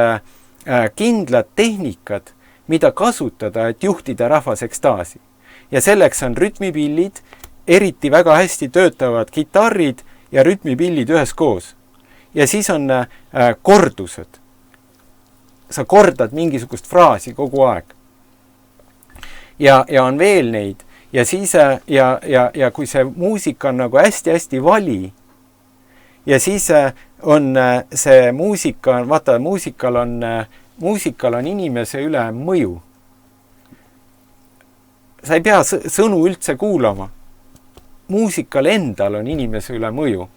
tehnikad, mida kasutada, et juhtida rahvas ekstaasi. Ja selleks on rütmipillid, eriti väga hästi töötavad kitarrid ja rütmipillid üheskoos. Ja siis on kordused. Sa kordad mingisugust fraasi kogu aeg. Ja on veel neid. Ja siis, ja kui see muusika on nagu hästi-hästi vali, ja siis on see muusika, vaata, muusikal on inimese üle mõju. Sa ei pea sõnu üldse kuulama. Muusikal endal on inimese üle mõju.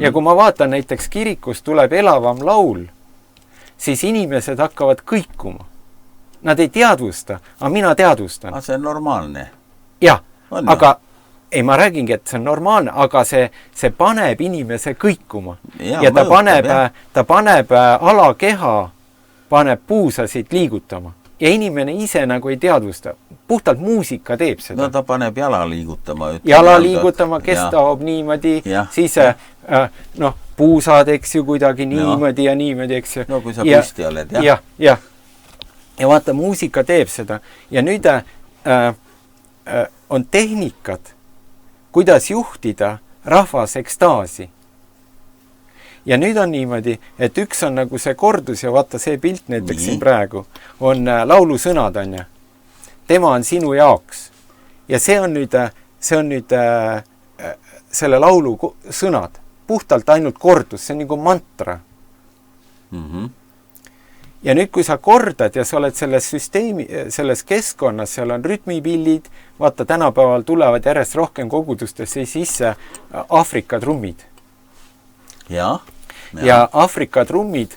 Ja kui ma vaatan näiteks kirikus tuleb elavam laul, siis inimesed hakkavad kõikuma. Nad ei teadvusta, aga mina teadvustan. See on normaalne. Jah, aga ei, ma räägingi, et see on normaalne, aga see paneb inimese kõikuma. Ja ta paneb alakeha, paneb puusasid liigutama. Ja inimene ise nagu ei teadvusta. Puhtalt muusika teeb seda. No ta paneb jala liigutama. Jala liigutama, kes taob niimoodi, siis puusad, eks ju, kuidagi niimoodi ja niimoodi, eks ju. No kui sa püsti oled, jah. Ja vaata, muusika teeb seda. Ja nüüd on tehnikad, kuidas juhtida rahvas ekstaasi. Ja nüüd on niimoodi, et üks on nagu see kordus ja vaata see pilt näiteks siin praegu on laulu sõnad, on ja. Tema on sinu jaoks. Ja see on nüüd selle laulu sõnad. Puhtalt ainult kordus, see on nagu mantra. Ja nüüd, kui sa kordad ja sa oled selles keskkonnas, seal on rütmipillid, vaata, tänapäeval tulevad järjest rohkem kogudustesse sisse Aafrika trummid. Ja Aafrika trummid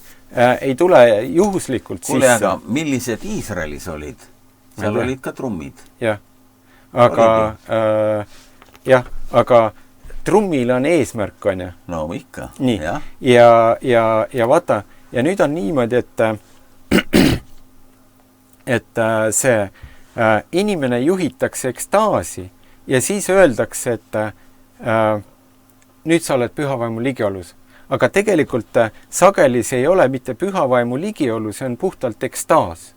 ei tule juhuslikult sisse. Kuule, aga millised Iisraelis olid? Seal olid ka trummid. Aga trummil on eesmärk, on ja? No ikka. Nii. Ja vaata, ja nüüd on niimoodi, et see inimene juhitakse ekstaasi ja siis öeldakse, et nüüd sa oled pühavaimu ligiolus. Aga tegelikult sageli see ei ole mitte pühavaimu ligiolu, see on puhtalt ekstaas.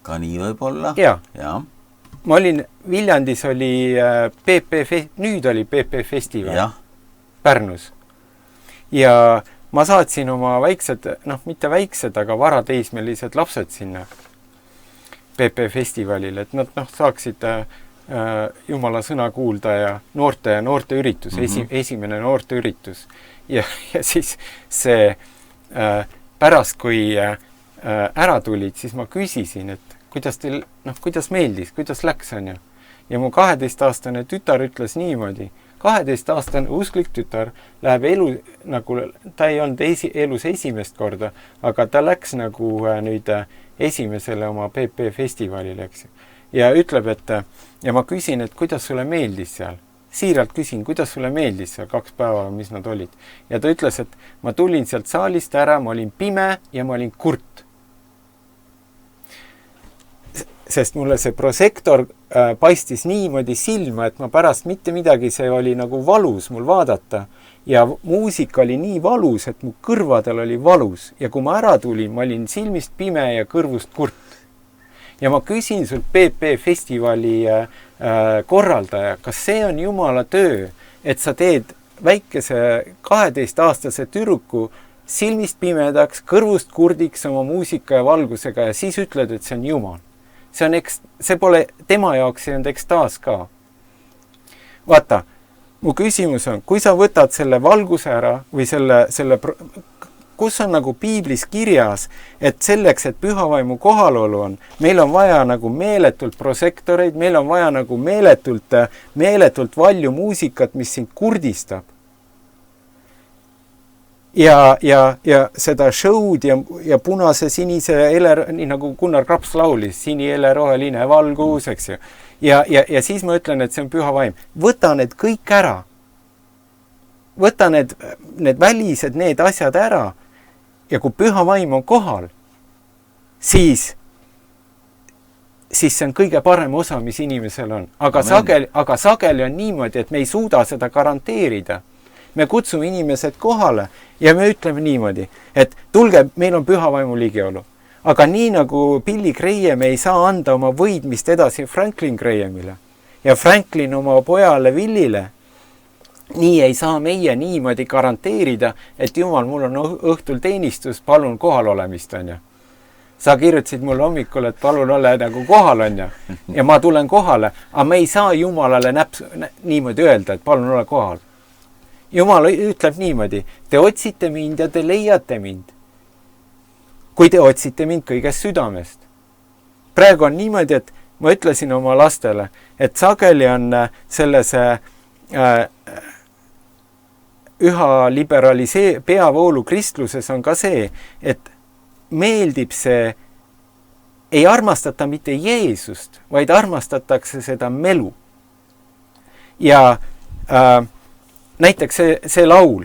Ka nii võib olla? Ja. Ma olin, Viljandis oli nüüd oli PP festival Pärnus. Ja ma saatsin oma väiksed, mitte väiksed, aga varateismelised lapsed sinna PP festivalile, et nad saaksid Jumala sõna kuulda ja noorte üritus, esimene noorte üritus. Ja siis see pärast, kui ära tulid, siis ma küsisin, et kuidas meeldis, kuidas läks, on ju. Ja mu 12-aastane tütar ütles niimoodi, 12-aastane usklik tütar läheb ta ei olnud elus esimest korda, aga ta läks nagu nüüd esimesele oma PP festivalile, eks. Ja ütleb, ja ma küsin, et kuidas sulle meeldis seal? Siiralt küsin, kuidas sulle meeldis seal 2 päeva, mis nad olid. Ja ta ütles, et ma tulin sealt saalist ära, ma olin pime ja ma olin kurt. Sest mulle see prosektor paistis niimoodi silma, et ma pärast mitte midagi, see oli nagu valus mul vaadata. Ja muusika oli nii valus, et mu kõrvadel oli valus. Ja kui ma ära tulin, ma olin silmist pime ja kõrvust kurt. Ja ma küsin sult PP festivali korraldaja, kas see on Jumala töö, et sa teed väikese 12-aastase tüdruku silmist pimedaks, kõrvust kurdiks oma muusika ja valgusega ja siis ütled, et see on Jumal. See pole tema jaoks, see on ekstaas ka. Vaata, mu küsimus on, kui sa võtad selle valguse ära või kus on nagu piiblis kirjas, et selleks, et pühavaimu kohalolu on, meil on vaja nagu meeletult prosektoreid, meil on vaja nagu meeletult valju muusikat, mis sind kurdistab. Ja seda show'd ja punase, sinise, nii nagu Gunnar Kraps laulis, sinile, roheline, valgus, eks ju. Ja siis ma ütlen, et see on püha vaim. Võta need kõik ära. Võta need välised, need asjad ära. Ja kui püha vaim on kohal, siis see on kõige parem osa, mis inimesel on. Aga sageli on niimoodi, et me ei suuda seda garanteerida. Me kutsume inimesed kohale ja me ütleme niimoodi, et tulge, meil on püha vaimu ligiolu. Aga nii nagu Billy Graham ei saa anda oma võidmist edasi Franklin Grahamile ja Franklin oma pojale Willile, nii ei saa meie niimoodi garanteerida, et Jumal, mul on õhtul teenistus, palun kohal olemist, on ja. Sa kirjutasid mulle hommikul, et palun ole nagu kohal, on ja. Ja ma tulen kohale, aga me ei saa Jumalale niimoodi öelda, et palun ole kohal. Jumal ütleb niimoodi, te otsite mind ja te leiate mind. Kui te otsite mind kõigest südamest. Praegu on niimoodi, et ma ütlesin oma lastele, et sageli on selles üha peavoolu kristluses on ka see, et meeldib see, ei armastata mitte Jeesust, vaid armastatakse seda melu. ja näiteks see laul.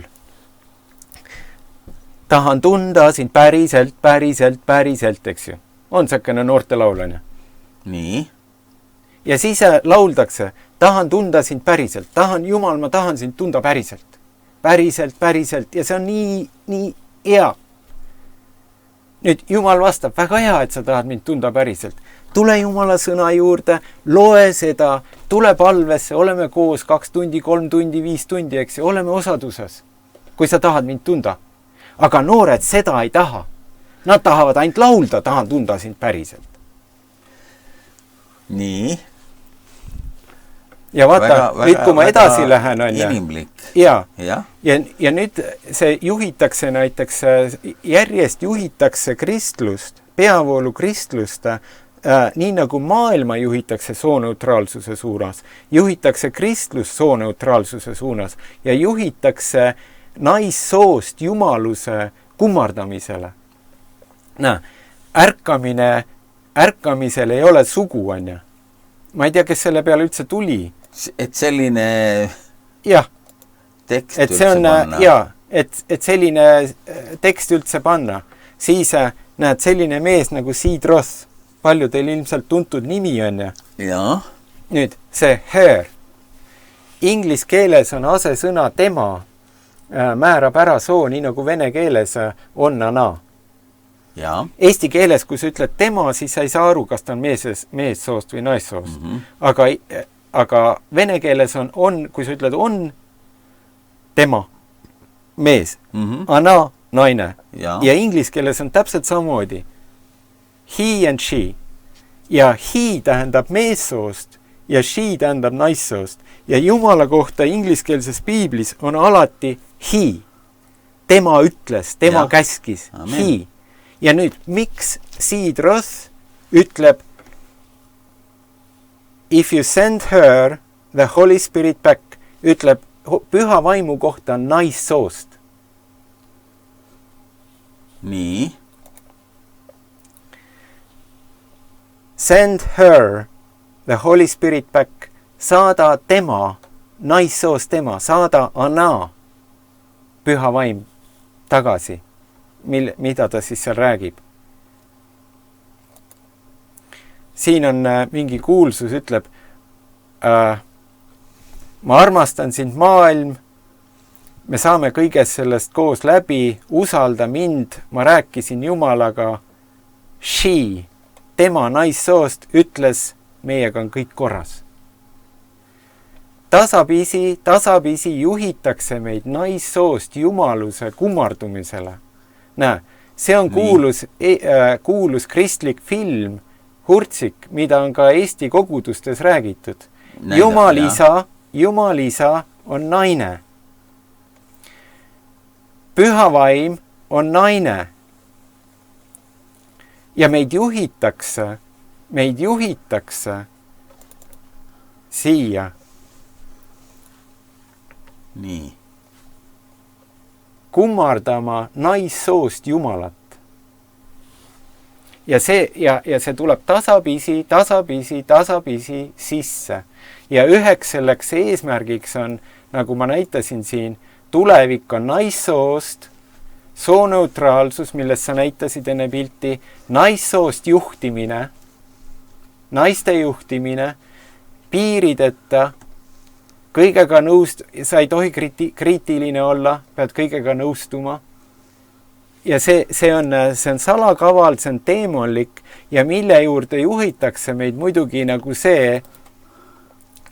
Tahan tunda sind päriselt, eks ju. On säkkene noorte laul, on ju. Nii. Ja siis lauldakse, tahan tunda sind päriselt, Jumal, ma tahan sind tunda päriselt. Päriselt ja see on nii hea. Nüüd Jumal vastab, väga hea, et sa tahad mind tunda päriselt. Tule Jumala sõna juurde, loe seda, tule palvesse, oleme koos 2 tundi, 3 tundi, 5 tundi, eks ju, oleme osaduses, kui sa tahad mind tunda. Aga noored seda ei taha. Nad tahavad ainult laulda, tahan tunda sind päriselt. Nii. Ja vaata, nüüd kui ma edasi lähen, on inimlik. Ja nüüd see juhitakse näiteks, järjest juhitakse kristlust, peavoolu kristlust, nii nagu maailma juhitakse sooneutraalsuse suunas, juhitakse kristlust sooneutraalsuse suunas ja juhitakse naissoost jumaluse kummardamisele. Ärkamisel ei ole sugu, on ju. Ma ei tea, kes selle peale üldse tuli. Et selline tekst et see on, panna. Et selline tekst üldse panna. Siis näed selline mees nagu Sid Roth. Palju teil ilmselt tuntud nimi on, ju. Ja. Nüüd, see her. Inglis keeles on asesõna tema, määrab ära soo, nii nagu vene keeles on ana. Ja. Eesti keeles, kui sa ütled tema, siis sa ei saa aru, kas ta on meessoost või naissoost. Aga vene keeles on, kui sa ütled on tema, mees, ana, naine. Ja inglis keeles on täpselt samamoodi. He and she. Ja he tähendab meessoost ja she tähendab naissoost. Ja Jumala kohta ingliskeelses piiblis on alati he. Tema ütles, tema käskis. Amen. He. Ja nüüd, miks Sid Roth ütleb if you send her the Holy Spirit back, ütleb püha vaimu kohta naissoost. Nii. Send her the Holy Spirit back, saada tema, naissoost tema, saada ana, püha vaim tagasi. Mida ta siis seal räägib. Siin on mingi kuulsus, ütleb, ma armastan sind maailm, me saame kõigest sellest koos läbi, usalda mind, ma rääkisin Jumalaga, she, tema naissoost, ütles, meiega on kõik korras. Tasapisi juhitakse meid naissoost jumaluse kummardumisele. Näe, see on kuulus kristlik film Hurtsik, mida on ka Eesti kogudustes räägitud. Jumal isa on naine. Püha vaim on naine. Ja meid juhitakse siia. Nii. Kummardama naissoost Jumalat. Ja see tuleb tasapisi sisse. Ja üheks selleks eesmärgiks on, nagu ma näitasin siin, tulevik on naissoost, sooneutraalsus, millest sa näitasid enne pilti, naissoost juhtimine, naiste juhtimine, piirideta, kõigega sa ei tohi kriitiline olla, pead kõigega nõustuma. Ja see on salakaval, see on teemonlik ja mille juurde juhitakse meid muidugi nagu see,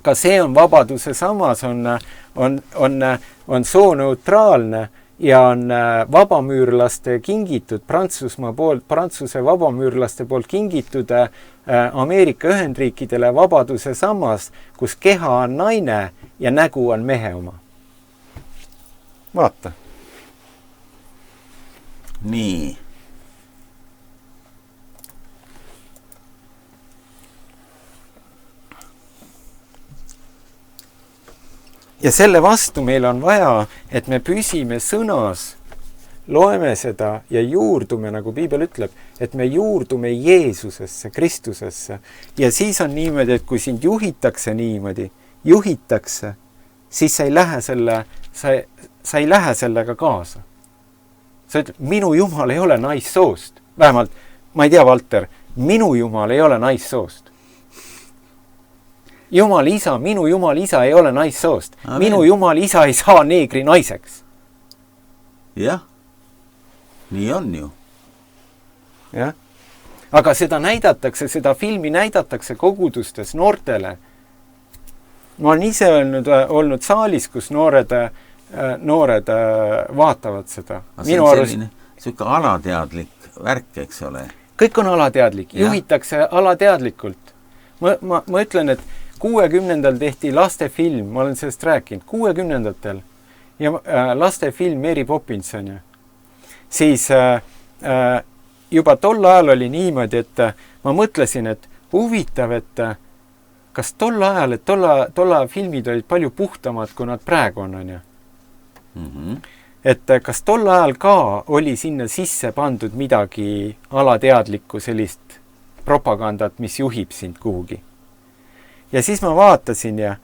ka see on vabaduse samas, on sooneutraalne ja on vabamüürlaste kingitud, Prantsuse vabamüürlaste poolt kingitud Ameerika Ühendriikidele vabaduse samas, kus keha on naine ja nägu on mehe oma. Vaata. Nii. Ja selle vastu meil on vaja, et me püsime sõnas, loeme seda ja juurdume, nagu Piibel ütleb, et me juurdume Jeesusesse, Kristusesse. Ja siis on niimoodi, et kui sind juhitakse niimoodi, juhitakse, siis sa ei lähe sellega kaasa. Sa ütled, minu Jumal ei ole naissoost. Vähemalt, ma ei tea, Valter, minu Jumal ei ole naissoost. Minu Jumal isa ei ole naissoost. Minu Jumal isa ei saa neegri naiseks. Jah, nii on ju. Jah. Aga seda filmi näidatakse kogudustes noortele. Ma olen ise olnud saalis, kus noored vaatavad seda. See on selline selline alateadlik värk, eks ole. Kõik on alateadlik, juhitakse alateadlikult. Ma ütlen, et 60-ndal tehti lastefilm, ma olen sellest rääkinud, 60-ndatel ja lastefilm Mary Poppins on ju. Siis juba tol ajal oli niimoodi, et ma mõtlesin, et huvitav, et kas tol ajal filmid olid palju puhtamad, kui nad praegu on ju. Et kas tol ajal ka oli sinna sisse pandud midagi alateadlikku sellist propagandat, mis juhib sind kuhugi. Ja siis ma vaatasin ja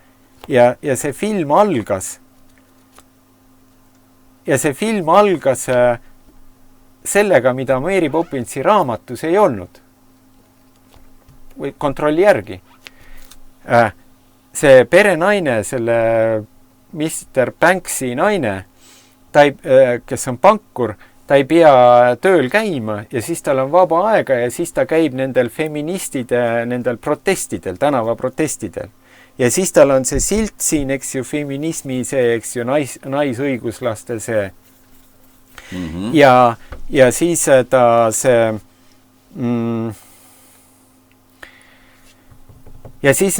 see film algas. Ja see film algas sellega, mida Mary Poppinsi raamatus ei olnud. Või kontrolli järgi. See perenaine, selle Mr. Banksy naine, kes on pankur, ta ei pea tööl käima ja siis tal on vaba aega ja siis ta käib nendel feministide protestidel, tänavaprotestidel. Ja siis tal on see silt siin, eks ju, feminismi see, eks ju, naisõiguslaste see. Ja siis ta see ja siis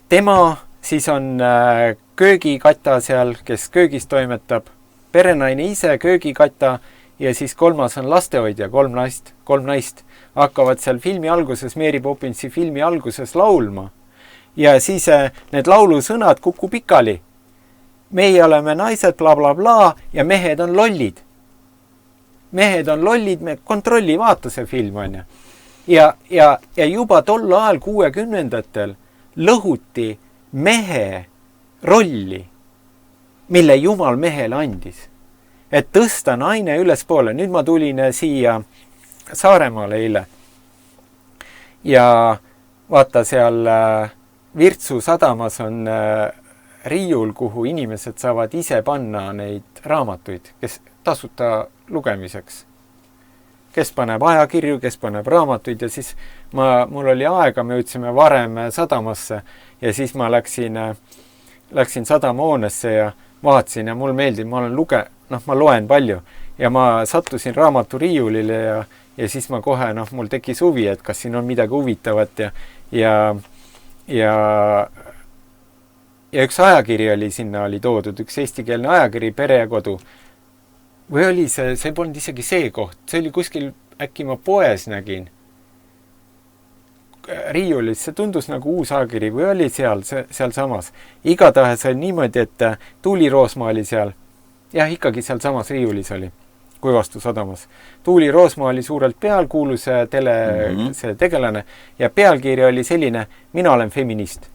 tema siis on köögikata seal, kes köögis toimetab, perenaine ise, köögikata ja siis kolmas on lastehoidja, kolm naist hakkavad seal filmi alguses, Mary Poppinsi filmi alguses laulma. Ja siis need laulusõnad kuku pikali. Meie oleme naised, bla bla bla ja mehed on lollid. Mehed on lollid, me kontrolli vaata see film on ju. Ja juba tol ajal 60-ndatel lõhuti mehe rolli, mille Jumal mehele andis. Et tõsta naine üles poole. Nüüd ma tulin siia Saaremaale eile. Ja vaata seal Virtsu sadamas on riiul, kuhu inimesed saavad ise panna neid raamatuid, kes tasuta lugemiseks. Kes paneb ajakirju, kes paneb raamatuid ja siis mul oli aega, me jõudsime varem sadamasse ja siis ma läksin sadamahoonesse ja vaatasin ja mul meeldib, ma loen palju ja ma sattusin raamaturiiulile ja siis ma kohe, mul tekkis huvi, et kas siin on midagi huvitavat ja üks ajakiri oli sinna oli toodud, üks eestikeelne ajakiri, Pere ja kodu. Või oli see polnud isegi see koht, see oli kuskil, äkki ma poes nägin riiulis, see tundus nagu uus ajakiri või oli seal samas. Igatahes oli niimoodi, et Tuuli Roosma oli seal, jah, ikkagi seal samas riiulis oli, Kuivastu sadamas. Tuuli Roosma oli suurelt peal, kuulus see tegelane ja pealkiri oli selline, mina olen feminist.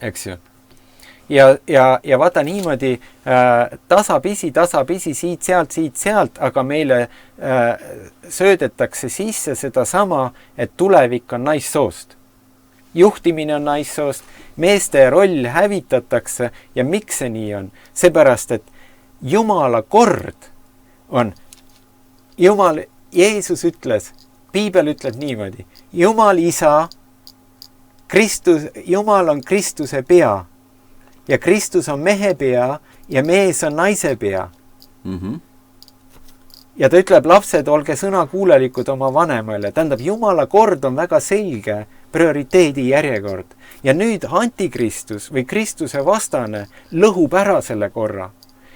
Eks ju. Ja vaata niimoodi tasapisi siit sealt, aga meile söödetakse sisse seda sama, et tulevik on naissoost. Juhtimine on naissoost, meeste roll hävitatakse ja miks see nii on? Seepärast, et Jumala kord on, Jeesus ütles, Piibel ütleb niimoodi, Jumal isa, Jumal on Kristuse pea. Ja Kristus on mehe pea ja mees on naise pea. Ja ta ütleb, lapsed, olge sõnakuulelikud oma vanemale. Tähendab, Jumala kord on väga selge prioriteedi järjekord. Ja nüüd antikristus või Kristuse vastane lõhub ära selle korra.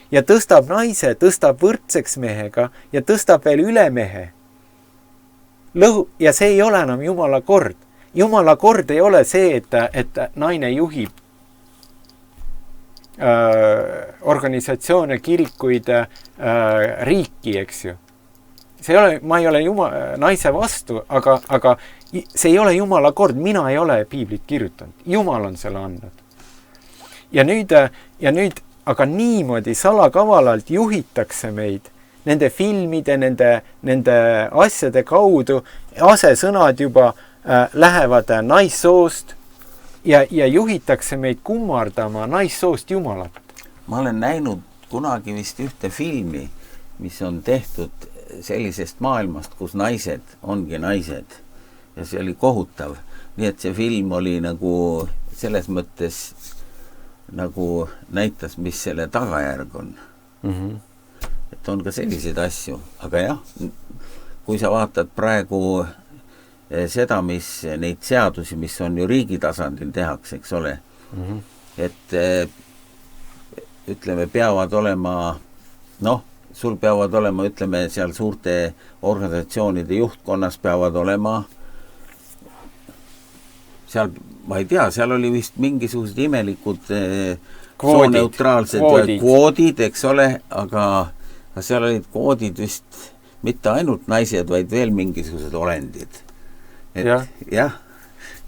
Ja tõstab naise, tõstab võrdseks mehega ja tõstab veel üle mehe. Ja see ei ole enam Jumala kord. Jumala kord ei ole see, et naine juhib organisatsioone, kirikuid, riiki, eks ju. ma ei ole naise vastu, aga see ei ole Jumala kord, mina ei ole piiblit kirjutanud, Jumal on selle andnud. Ja nüüd, aga niimoodi salakavalalt juhitakse meid nende filmide, nende asjade kaudu, asesõnad juba lähevad naissoost ja juhitakse meid kummardama naissoost Jumalat. Ma olen näinud kunagi vist ühte filmi, mis on tehtud sellisest maailmast, kus naised ongi naised. Ja see oli kohutav. Nii et see film oli nagu selles mõttes nagu näitas, mis selle tagajärg on. Et on ka selliseid asju. Aga jah, kui sa vaatad praegu seda, mis neid seadusi, mis on ju riigi tasandil tehakse, eks ole, et ütleme, peavad olema, sul peavad olema, ütleme, seal suurte organisatsioonide juhtkonnas peavad olema, seal, ma ei tea, seal oli vist mingisugused imelikud sooneutraalsed kvoodid, eks ole, aga seal olid kvoodid vist mitte ainult naised, vaid veel mingisugused olendid. Jah.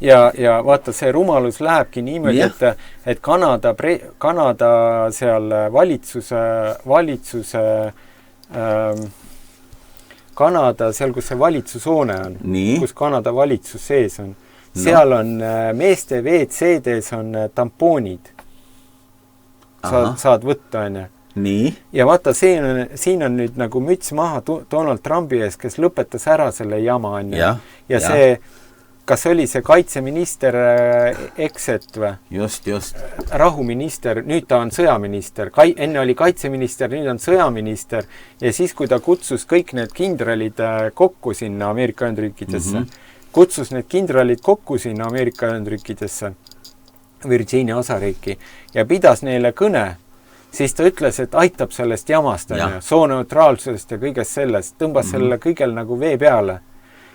Ja vaata, see rumalus lähebki niimoodi, et Kanada seal valitsuse Kanada, seal kus see valitsushoone on, kus Kanada valitsus sees on, seal on meeste WC-des on tampoonid. Saad võtta, on ju. Nii. Ja vaata, siin on nüüd nagu müts maha Donald Trumpi ees, kes lõpetas ära selle jama, on ju. Ja see, kas oli see kaitseminister Exet või? Just. Rahuminister, nüüd ta on sõjaminister. Enne oli kaitseminister, nüüd on sõjaminister. Ja siis, kui ta kutsus kõik need kindralid kokku sinna Ameerika Ühendriikidesse, kutsus need kindralid kokku sinna Ameerika Ühendriikidesse, Virginia osariiki, ja pidas neile kõne, siis ta ütles, et aitab sellest jamast, sooneutraalsusest ja kõigest sellest, tõmbas sellele kõigel nagu vee peale.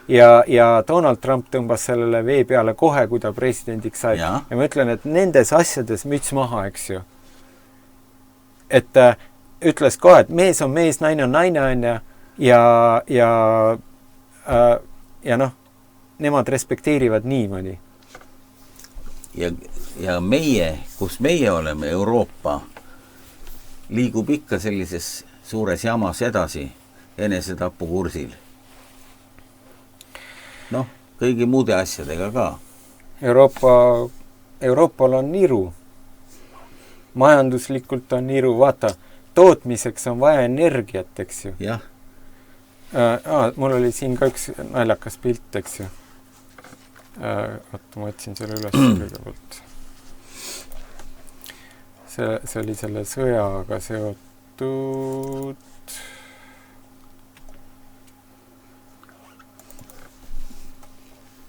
Ja Donald Trump tõmbas sellele vee peale kohe, kui ta presidendiks sai. Ja ma ütlen, et nendes asjades müts maha, eks ju. Et ütles kohe, et mees on mees, naine on naine, ja nemad respekteerivad niimoodi. Ja meie, kus meie oleme, Euroopa, liigub ikka sellises suures jamas edasi enesetapu kursil. Kõigi muude asjadega ka. Euroopal on niru. Majanduslikult on niru. Vaata, tootmiseks on vaja energiat, eks ju. Jah. Mul oli siin ka üks naljakas pilt, eks ju. Ma otsin selle üles kõigepealt. See oli selle sõjaga seotud.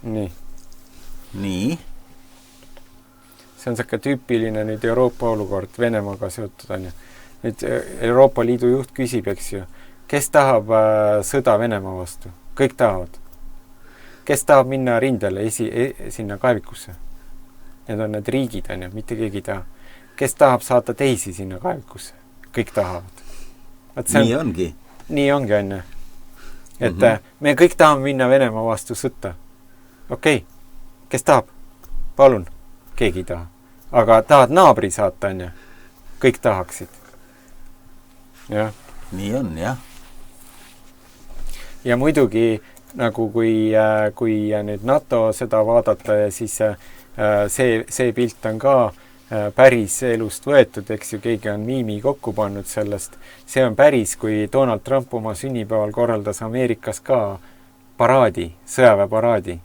Nii. See on selline tüüpiline nüüd Euroopa olukord Venemaaga seotud, on ju. Nüüd Euroopa Liidu juht küsib, eks ju, kes tahab sõda Venemaa vastu? Kõik tahavad. Kes tahab minna rindele sinna kaevikusse? Need on need riigid, on ju, mitte keegi taha. Kes tahab saata teisi sinna kaevikusse? Kõik tahavad. Nii ongi. Nii ongi, on ju. Et me kõik tahame minna Venemaa vastu sõtta. Okei, kes tahab? Palun, keegi ei taha. Aga tahad naabri saata, on ju? Kõik tahaksid. Jah. Nii on, jah. Ja muidugi, nagu kui nüüd NATO seda vaadata, ja siis see pilt on ka päris elust võetud, eks ju, keegi on miimi kokku pannud sellest. See on päris, kui Donald Trump oma sünnipäeval korraldas Ameerikas ka paraadi, sõjaväeparaadi.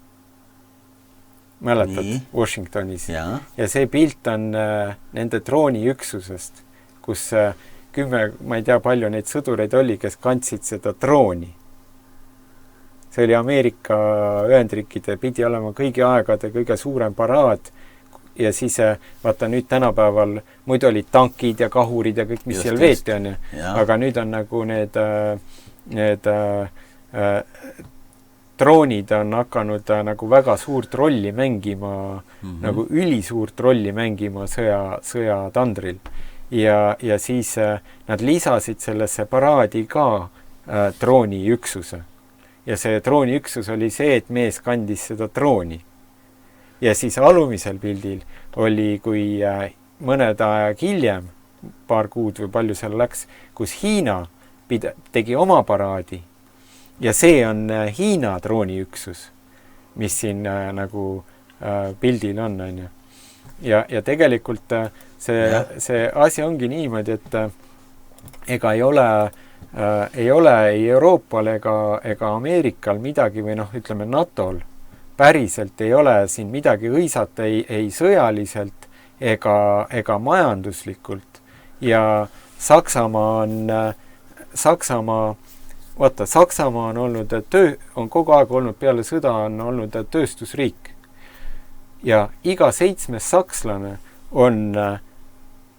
Mäletad, Washingtonis. Ja see pilt on nende drooniüksusest, kus 10, ma ei tea palju neid sõdureid oli, kes kandsid seda drooni. See oli Ameerika Ühendriikide, pidi olema kõigi aegade kõige suurem paraad. Ja siis, vaata nüüd tänapäeval, muidu olid tankid ja kahurid ja kõik, mis seal veeti on. Aga nüüd on nagu need droonid on hakanud nagu väga suurt rolli mängima, nagu ülisuurt rolli mängima sõjatandril. Ja siis nad lisasid sellesse paraadi ka trooniüksuse. Ja see trooniüksus oli see, et mees kandis seda trooni. Ja siis alumisel pildil oli, kui mõned aeg hiljem, paar kuud või palju seal läks, kus Hiina tegi oma paraadi. Ja see on Hiina trooniüksus, mis siin nagu pildil on. Ja tegelikult see asi ongi niimoodi, et ega ei ole ei Euroopal ega Ameerikal midagi või ütleme NATOl päriselt ei ole siin midagi õisata ei sõjaliselt ega majanduslikult. Ja Saksamaa on olnud, on kogu aeg olnud peale sõda on olnud tööstusriik. Ja iga 7. sakslane on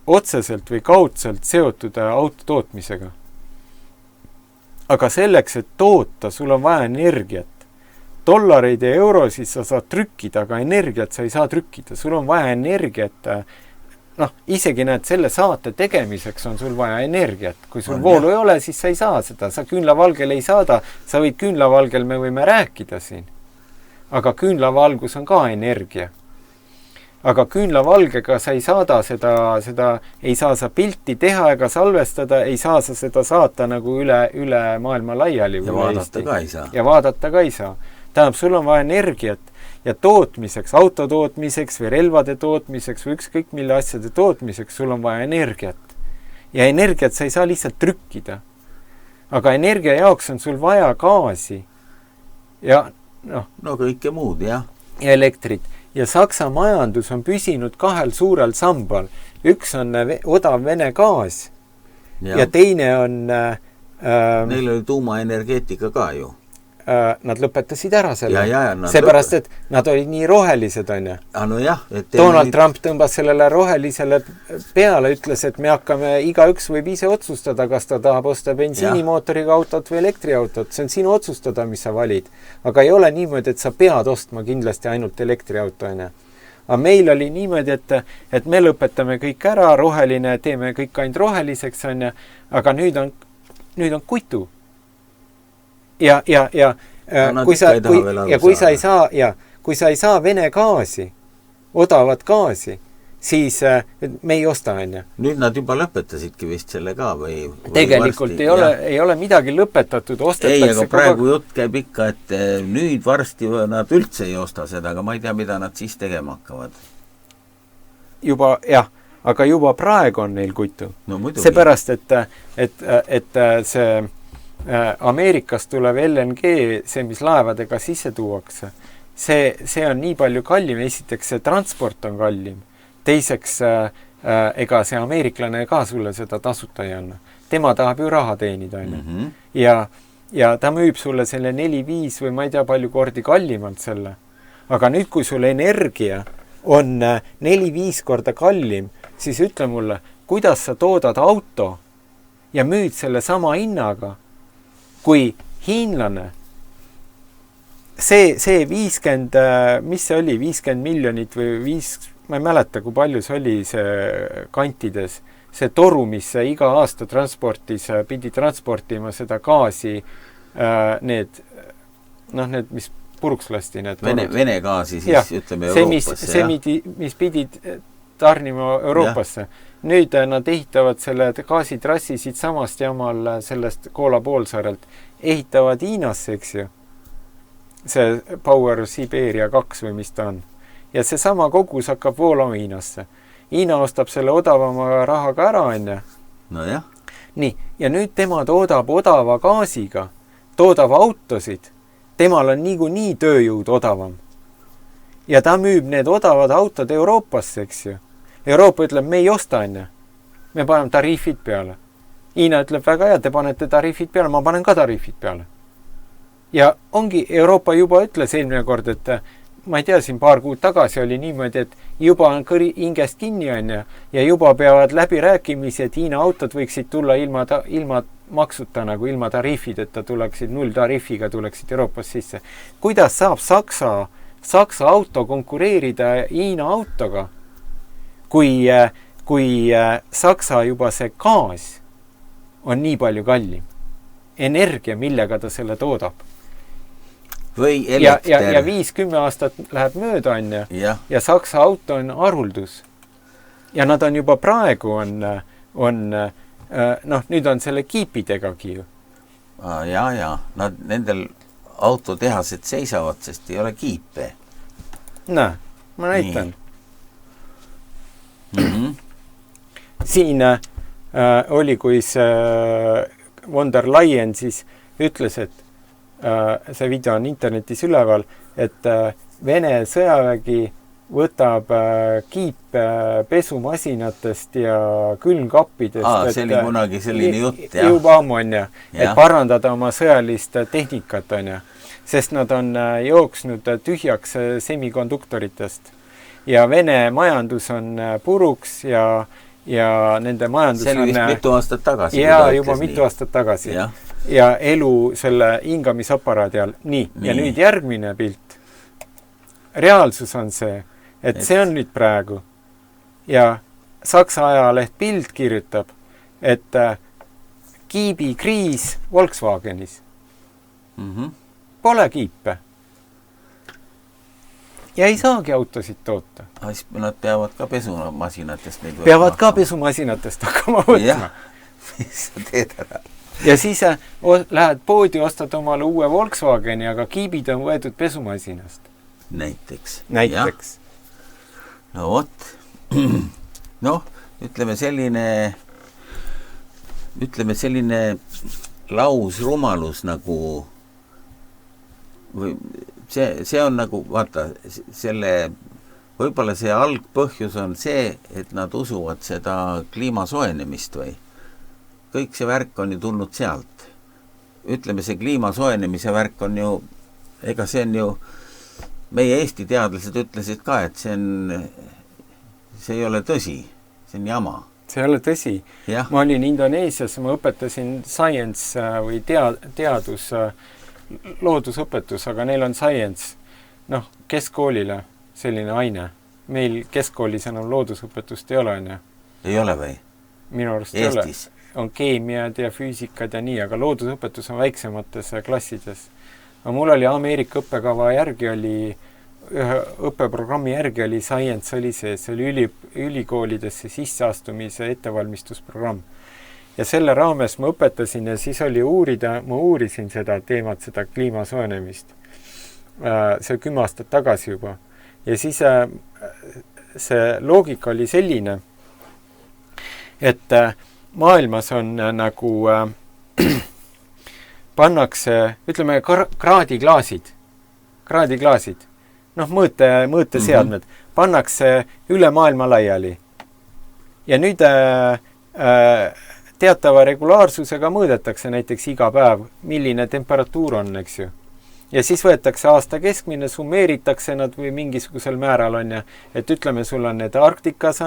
otseselt või kaudselt seotud autotootmisega. Aga selleks, et toota, sul on vaja energiat. Dollareid ja eurosid sa saad trükkida, aga energiat sa ei saa trükkida. Sul on vaja energiat. Isegi näed, selle saate tegemiseks on sul vaja energiat. Kui sul voolu ei ole, siis sa ei saa seda. Sa küünlavalgel ei saada. Sa võid küünlavalgel, me võime rääkida siin. Aga küünlavalgus on ka energia. Aga küünlavalgega sa ei saada seda ei saa sa pilti teha ega salvestada, ei saa sa seda saata nagu üle maailma laiali. Ja vaadata ka ei saa. Ja vaadata ka ei saa. Tähendab, sul on vaja energiat ja tootmiseks, autotootmiseks või relvade tootmiseks või ükskõik mille asjade tootmiseks, sul on vaja energiat. Ja energiat sa ei saa lihtsalt trükkida. Aga energia jaoks on sul vaja gaasi. Ja no kõike muud, jah. Ja elektrit. Ja Saksa majandus on püsinud 2 suurel sambal. Üks on odav Vene gaas ja teine on... Neil oli tuumaenergeetika ka ju. Nad lõpetasid ära selle. Seepärast, et nad olid nii rohelised, on ju. No jah. Donald Trump tõmbas sellele rohelisele peale, ütles, et me hakkame, igaüks võib ise otsustada, kas ta tahab osta bensiinimootoriga autot või elektriautot. See on sinu otsustada, mis sa valid. Aga ei ole niimoodi, et sa pead ostma kindlasti ainult elektriauto, on ju. Aga meil oli niimoodi, et me lõpetame kõik ära, roheline, teeme kõik ainult roheliseks, on ju. Aga nüüd on kutu. Ja kui sa ei saa Vene gaasi, odavat gaasi, siis me ei osta, on ju. Nüüd nad juba lõpetasidki vist selle ka või tegelikult varsti, ei ole midagi lõpetatud, ostetakse. Aga praegu jutt käib ikka, et nüüd varsti nad üldse ei osta seda, aga ma ei tea, mida nad siis tegema hakkavad. Aga juba praegu on neil kutu. No muidugi. Seepärast, et see Ameerikast tulev LNG, see, mis laevadega sisse tuuakse, see on nii palju kallim. Esiteks, see transport on kallim. Teiseks, ega see ameeriklane ka sulle seda tasuta ei anna. Tema tahab ju raha teenida. Ja ta müüb sulle selle 4-5 või ma ei tea palju kordi kallimalt selle. Aga nüüd, kui sul energia on 4-5 korda kallim, siis ütle mulle, kuidas sa toodad auto ja müüd selle sama hinnaga, kui hiinlane, see 50, mis see oli, 50 miljonit või ma ei mäleta, kui palju see oli see kantides, see toru, mis iga aasta pidi transportima seda gaasi, need, mis puruks lasti, need Vene gaasi siis, ütleme Euroopasse. See, mis pidid tarnima Euroopasse. Nüüd nad ehitavad selle gaasitrassi siit samast jamal sellest Koola poolsaarelt. Ehitavad Hiinasse, eks ju. See Power Siberia 2 või mis ta on. Ja see sama kogus hakkab voolama Hiinasse. Hiina ostab selle odavama rahaga ära, on ju. No jah. Nii, ja nüüd tema toodab odava gaasiga, toodab autosid. Temal on niikuinii tööjõud odavam. Ja ta müüb need odavad autod Euroopasse, eks ju. Euroopa ütleb, me ei osta, on ju. Me paneme tariifid peale. Hiina ütleb, väga hea, te panete tariifid peale, ma panen ka tariifid peale. Ja ongi, Euroopa juba ütles eelmine kord, et ma ei tea, siin paar kuud tagasi oli niimoodi, et juba on hingest kinni, on ju, ja juba peavad läbirääkimisi, et Hiina autod võiksid tulla ilma maksuta, nagu ilma tariifid, et ta tuleksid nulltariifiga, tuleksid Euroopas sisse. Kuidas saab Saksa auto konkureerida Hiina autoga? Kui Saksa juba see gaas on nii palju kallim. energia, millega ta selle toodab. Või elekter. Ja 5-10 aastat läheb mööda, on ja. Ja Saksa auto on haruldus. Ja nad on juba praegu nüüd on selle kiipidegagi ju. Ja. Nendel autotehased seisavad, sest ei ole kiipe. Näe, ma näitan. Siin oli, kui von der Leyen siis ütles, et see video on internetis üleval, et Vene sõjavägi võtab kiipe pesumasinatest ja külmkappidest. See oli kunagi selline jutt, jah. Juba ammu on ja, et parandada oma sõjalist tehnikat on ja. Sest nad on jooksnud tühjaks semikonduktoritest. Ja Vene majandus on puruks ja nende majandus see oli vist mitu aastat tagasi. Ja juba mitu aastat tagasi. Ja elu selle hingamisaparaadi all. Nii. Ja nüüd järgmine pilt. Reaalsus on see, et see on nüüd praegu. Ja Saksa ajaleht Bild kirjutab, et kiibikriis Volkswagenis. Pole kiipe. Ja ei saagi autosid toota. Nad peavad ka pesumasinatest neid peavad ka pesumasinatest hakkama võtma. Mis sa teed ära? Ja siis lähed poodi, ostad omale uue Volkswageni, aga kiibid on võetud pesumasinast. Näiteks. No vot. Ütleme selline lausrumalus nagu või see on nagu, vaata, võib-olla see algpõhjus on see, et nad usuvad seda kliimasoojenemist või kõik see värk on ju tulnud sealt. Ütleme, see kliimasoojenemise värk on ju, ega see on ju, meie Eesti teadlased ütlesid ka, et see ei ole tõsi, see on jama. See ei ole tõsi. Ja. Ma olin Indoneesias, ma õpetasin science või teadus loodusõpetus, aga neil on science, keskkoolile selline aine. Meil keskkoolis enam loodusõpetust ei ole, on ja? Ei ole või? Minu arust Eestis? ei ole. On keemiad ja füüsikad ja nii, aga loodusõpetus on väiksemates klassides. Aga mul oli Ameerika õppekava järgi ühe õppeprogrammi järgi oli science oli see oli ülikoolidesse sisseastumise ettevalmistusprogramm. Ja selle raames ma õpetasin ja siis oli ma uurisin seda teemat, seda kliimasoojenemist. See 10 aastat tagasi juba. Ja siis see loogika oli selline, et maailmas on nagu pannakse, ütleme, kraadiklaasid, mõõteseadmed, pannakse üle maailma laiali. Ja nüüd teatava regulaarsusega mõõdetakse näiteks iga päev, milline temperatuur on, eks ju. Ja siis võetakse aasta keskmine, summeeritakse nad või mingisugusel määral on ja, et ütleme, sul on need Arktikas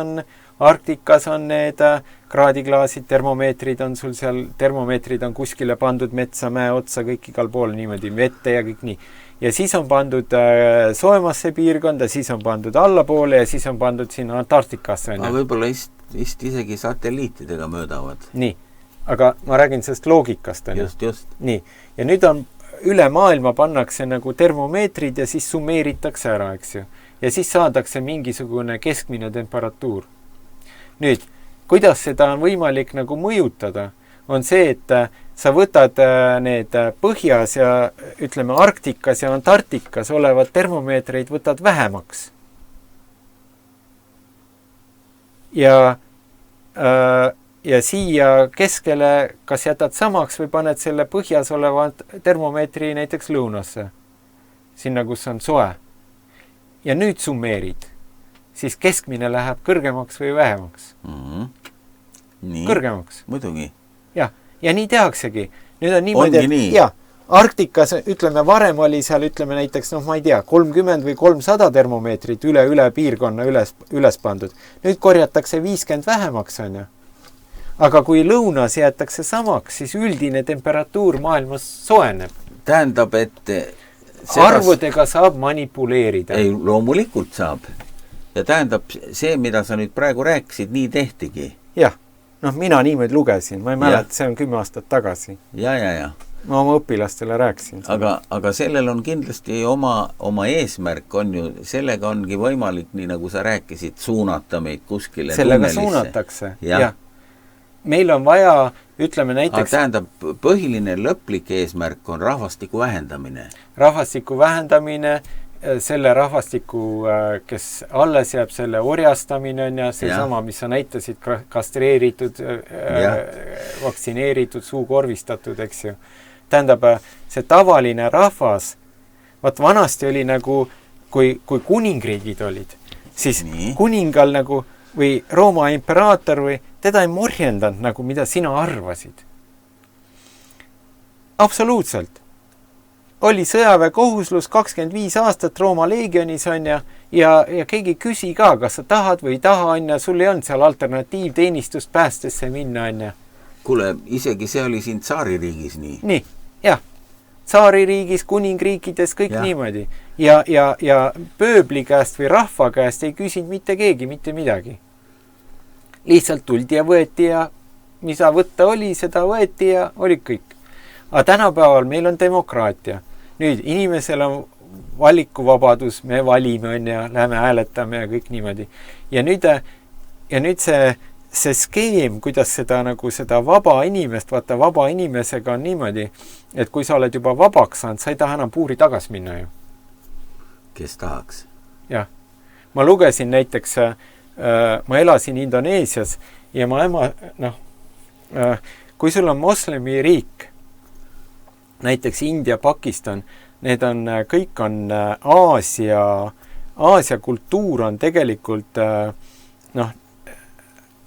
on need kraadiklaasid, termomeetrid on sul seal, termomeetrid on kuskile pandud metsa, mäe otsa, kõik igal pool niimoodi, vette ja kõik nii. Ja siis on pandud soemasse piirkonda, siis on pandud allapoole ja siis on pandud sinna Antarktikasse. Aga võib-olla vist isegi satelliitidega möödavad. Nii, aga ma räägin sellest loogikast. Just. Nii, ja nüüd on üle maailma pannakse nagu termomeetrid ja siis summeeritakse ära, eks ju. Ja siis saadakse mingisugune keskmine temperatuur. Nüüd, kuidas seda on võimalik nagu mõjutada, on see, et sa võtad need põhjas ja ütleme Arktikas ja Antarktikas olevad termomeetreid võtad vähemaks. Ja siia keskele kas jätad samaks või paned selle põhjas oleva termomeetri näiteks lõunasse, sinna, kus on soe. Ja nüüd summeerid, siis keskmine läheb kõrgemaks või vähemaks. Nii. Kõrgemaks. Muidugi. Ja nii tehaksegi. Nüüd on niimoodi, et Arktikas, ütleme, varem oli seal, ütleme näiteks, ma ei tea, 30 või 300 termomeetrit üle piirkonna üles pandud. Nüüd korjatakse 50 vähemaks, on ju. Aga kui lõunas jäetakse samaks, siis üldine temperatuur maailmas soeneb. Tähendab, et arvudega saab manipuleerida. Ei, loomulikult saab. Ja tähendab, see, mida sa nüüd praegu rääkisid, nii tehtigi. Jah, mina niimoodi lugesin, ma ei mäleta, see on 10 aastat tagasi. Ja. Ma oma õpilastele rääkisin. Aga sellel on kindlasti oma eesmärk on ju, sellega ongi võimalik, nii nagu sa rääkisid, suunata meid kuskile sellega tunnelisse. Suunatakse, jah. Meil on vaja, ütleme näiteks... tähendab, põhiline lõplik eesmärk on rahvastiku vähendamine. Rahvastiku vähendamine, selle rahvastiku, kes alles jääb, selle orjastamine on ja see sama, mis sa näitasid, kastreeritud, vaktsineeritud, suukorvistatud, eks ju. Tähendab, see tavaline rahvas, vanasti oli nagu, kui kuningriigid olid, siis kuningal nagu, või Rooma imperaator või teda ei morjendanud nagu, mida sina arvasid. Absoluutselt. Oli sõjaväekohuslus 25 aastat Rooma leegionis on ja keegi küsi ka, kas sa tahad või ei taha on ja sul ei olnud seal alternatiivteenistust päästesse minna on ja. Kuule, isegi see oli siin tsaaririigis nii. Nii, jah. Tsaaririigis, kuningriikides, kõik niimoodi. Ja pööbli käest või rahva käest ei küsinud mitte keegi, mitte midagi. Lihtsalt tuldi ja võeti ja mida võtta oli, seda võeti ja oli kõik. Aga tänapäeval meil on demokraatia. Nüüd inimesel on valikuvabadus, me valime on ja läheme hääletame ja kõik niimoodi. Ja nüüd see skeem, kuidas seda vaba inimest, vaata vaba inimesega on niimoodi, et kui sa oled juba vabaks saanud, sa ei taha enam puuri tagas minna ju. Kes tahaks? Jah. Ma lugesin näiteks, ma elasin Indoneesias ja kui sul on moslemi riik, näiteks India, Pakistan, kõik on Aasia kultuur on tegelikult,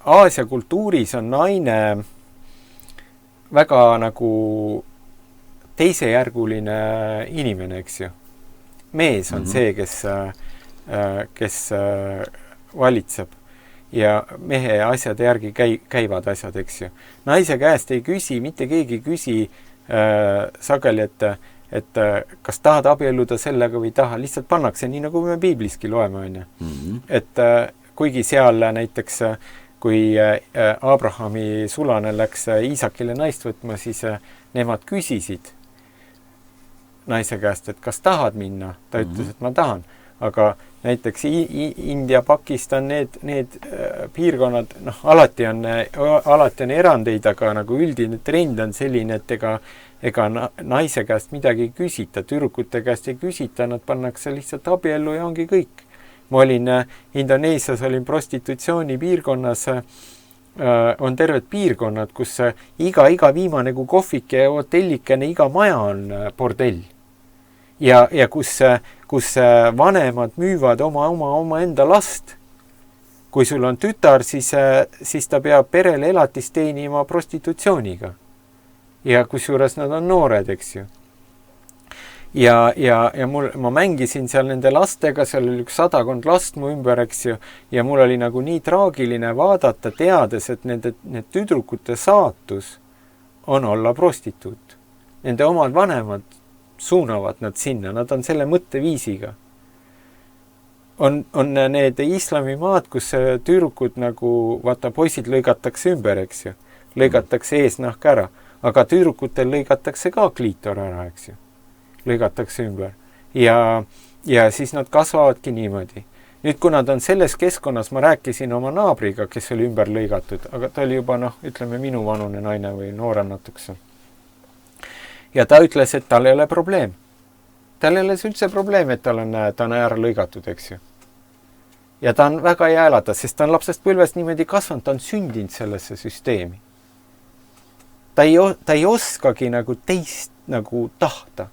Aasia kultuuris on naine väga nagu teisejärguline inimene, eks ju. Mees on see, kes valitseb ja mehe asjade järgi käivad asjad, eks ju. Naise käest ei küsi, mitte keegi küsi sageli, et kas tahad abielluda sellega või taha, lihtsalt pannakse nii, nagu me piibliski loeme, on ju. Et kuigi seal näiteks, kui Abrahami sulane läks Iisakile naist võtma, siis nemad küsisid naise käest, et kas tahad minna? Ta ütles, et ma tahan. Aga näiteks India, Pakistan, need piirkonnad, alati on erandeid, aga nagu üldine trend on selline, et ega naise käest midagi ei küsita, tüdrukute käest ei küsita, nad pannakse lihtsalt abiellu ja ongi kõik. Ma olin Indoneesias, olin prostitutsiooni piirkonnas, on terved piirkonnad, kus iga viimane kui kohvike ja hotellikene, iga maja on bordell. Ja kus vanemad müüvad oma enda last. Kui sul on tütar, siis ta peab perele elatist teenima prostitutsiooniga. Ja kusjuures nad on noored, eks ju. Ja ma mängisin seal nende lastega, seal oli 100 last mu ümber, eks ju, ja mul oli nagu nii traagiline vaadata, teades, et need tüdrukute saatus on olla prostituut. Nende omad vanemad suunavad nad sinna, nad on selle mõtteviisiga. On need islamimaad, kus tüdrukud nagu, vaata, poisid lõigatakse ümber, eks ju. Lõigatakse eesnahk ära, aga tüdrukutel lõigatakse ka kliitor ära, eks ju. Lõigatakse ümber. Ja siis nad kasvavadki niimoodi. Nüüd, kui nad on selles keskkonnas, ma rääkisin oma naabriga, kes oli ümber lõigatud, aga ta oli juba, ütleme, minu vanune naine või noorem natukese. Ja ta ütles, et tal ei ole probleem. Tal ei ole üldse probleem, et ta on ära lõigatud, eks ju. Ja ta on väga hea elada, sest ta on lapsest põlvest niimoodi kasvanud, ta on sündinud sellesse süsteemi. Ta ei oskagi nagu teist nagu tahta.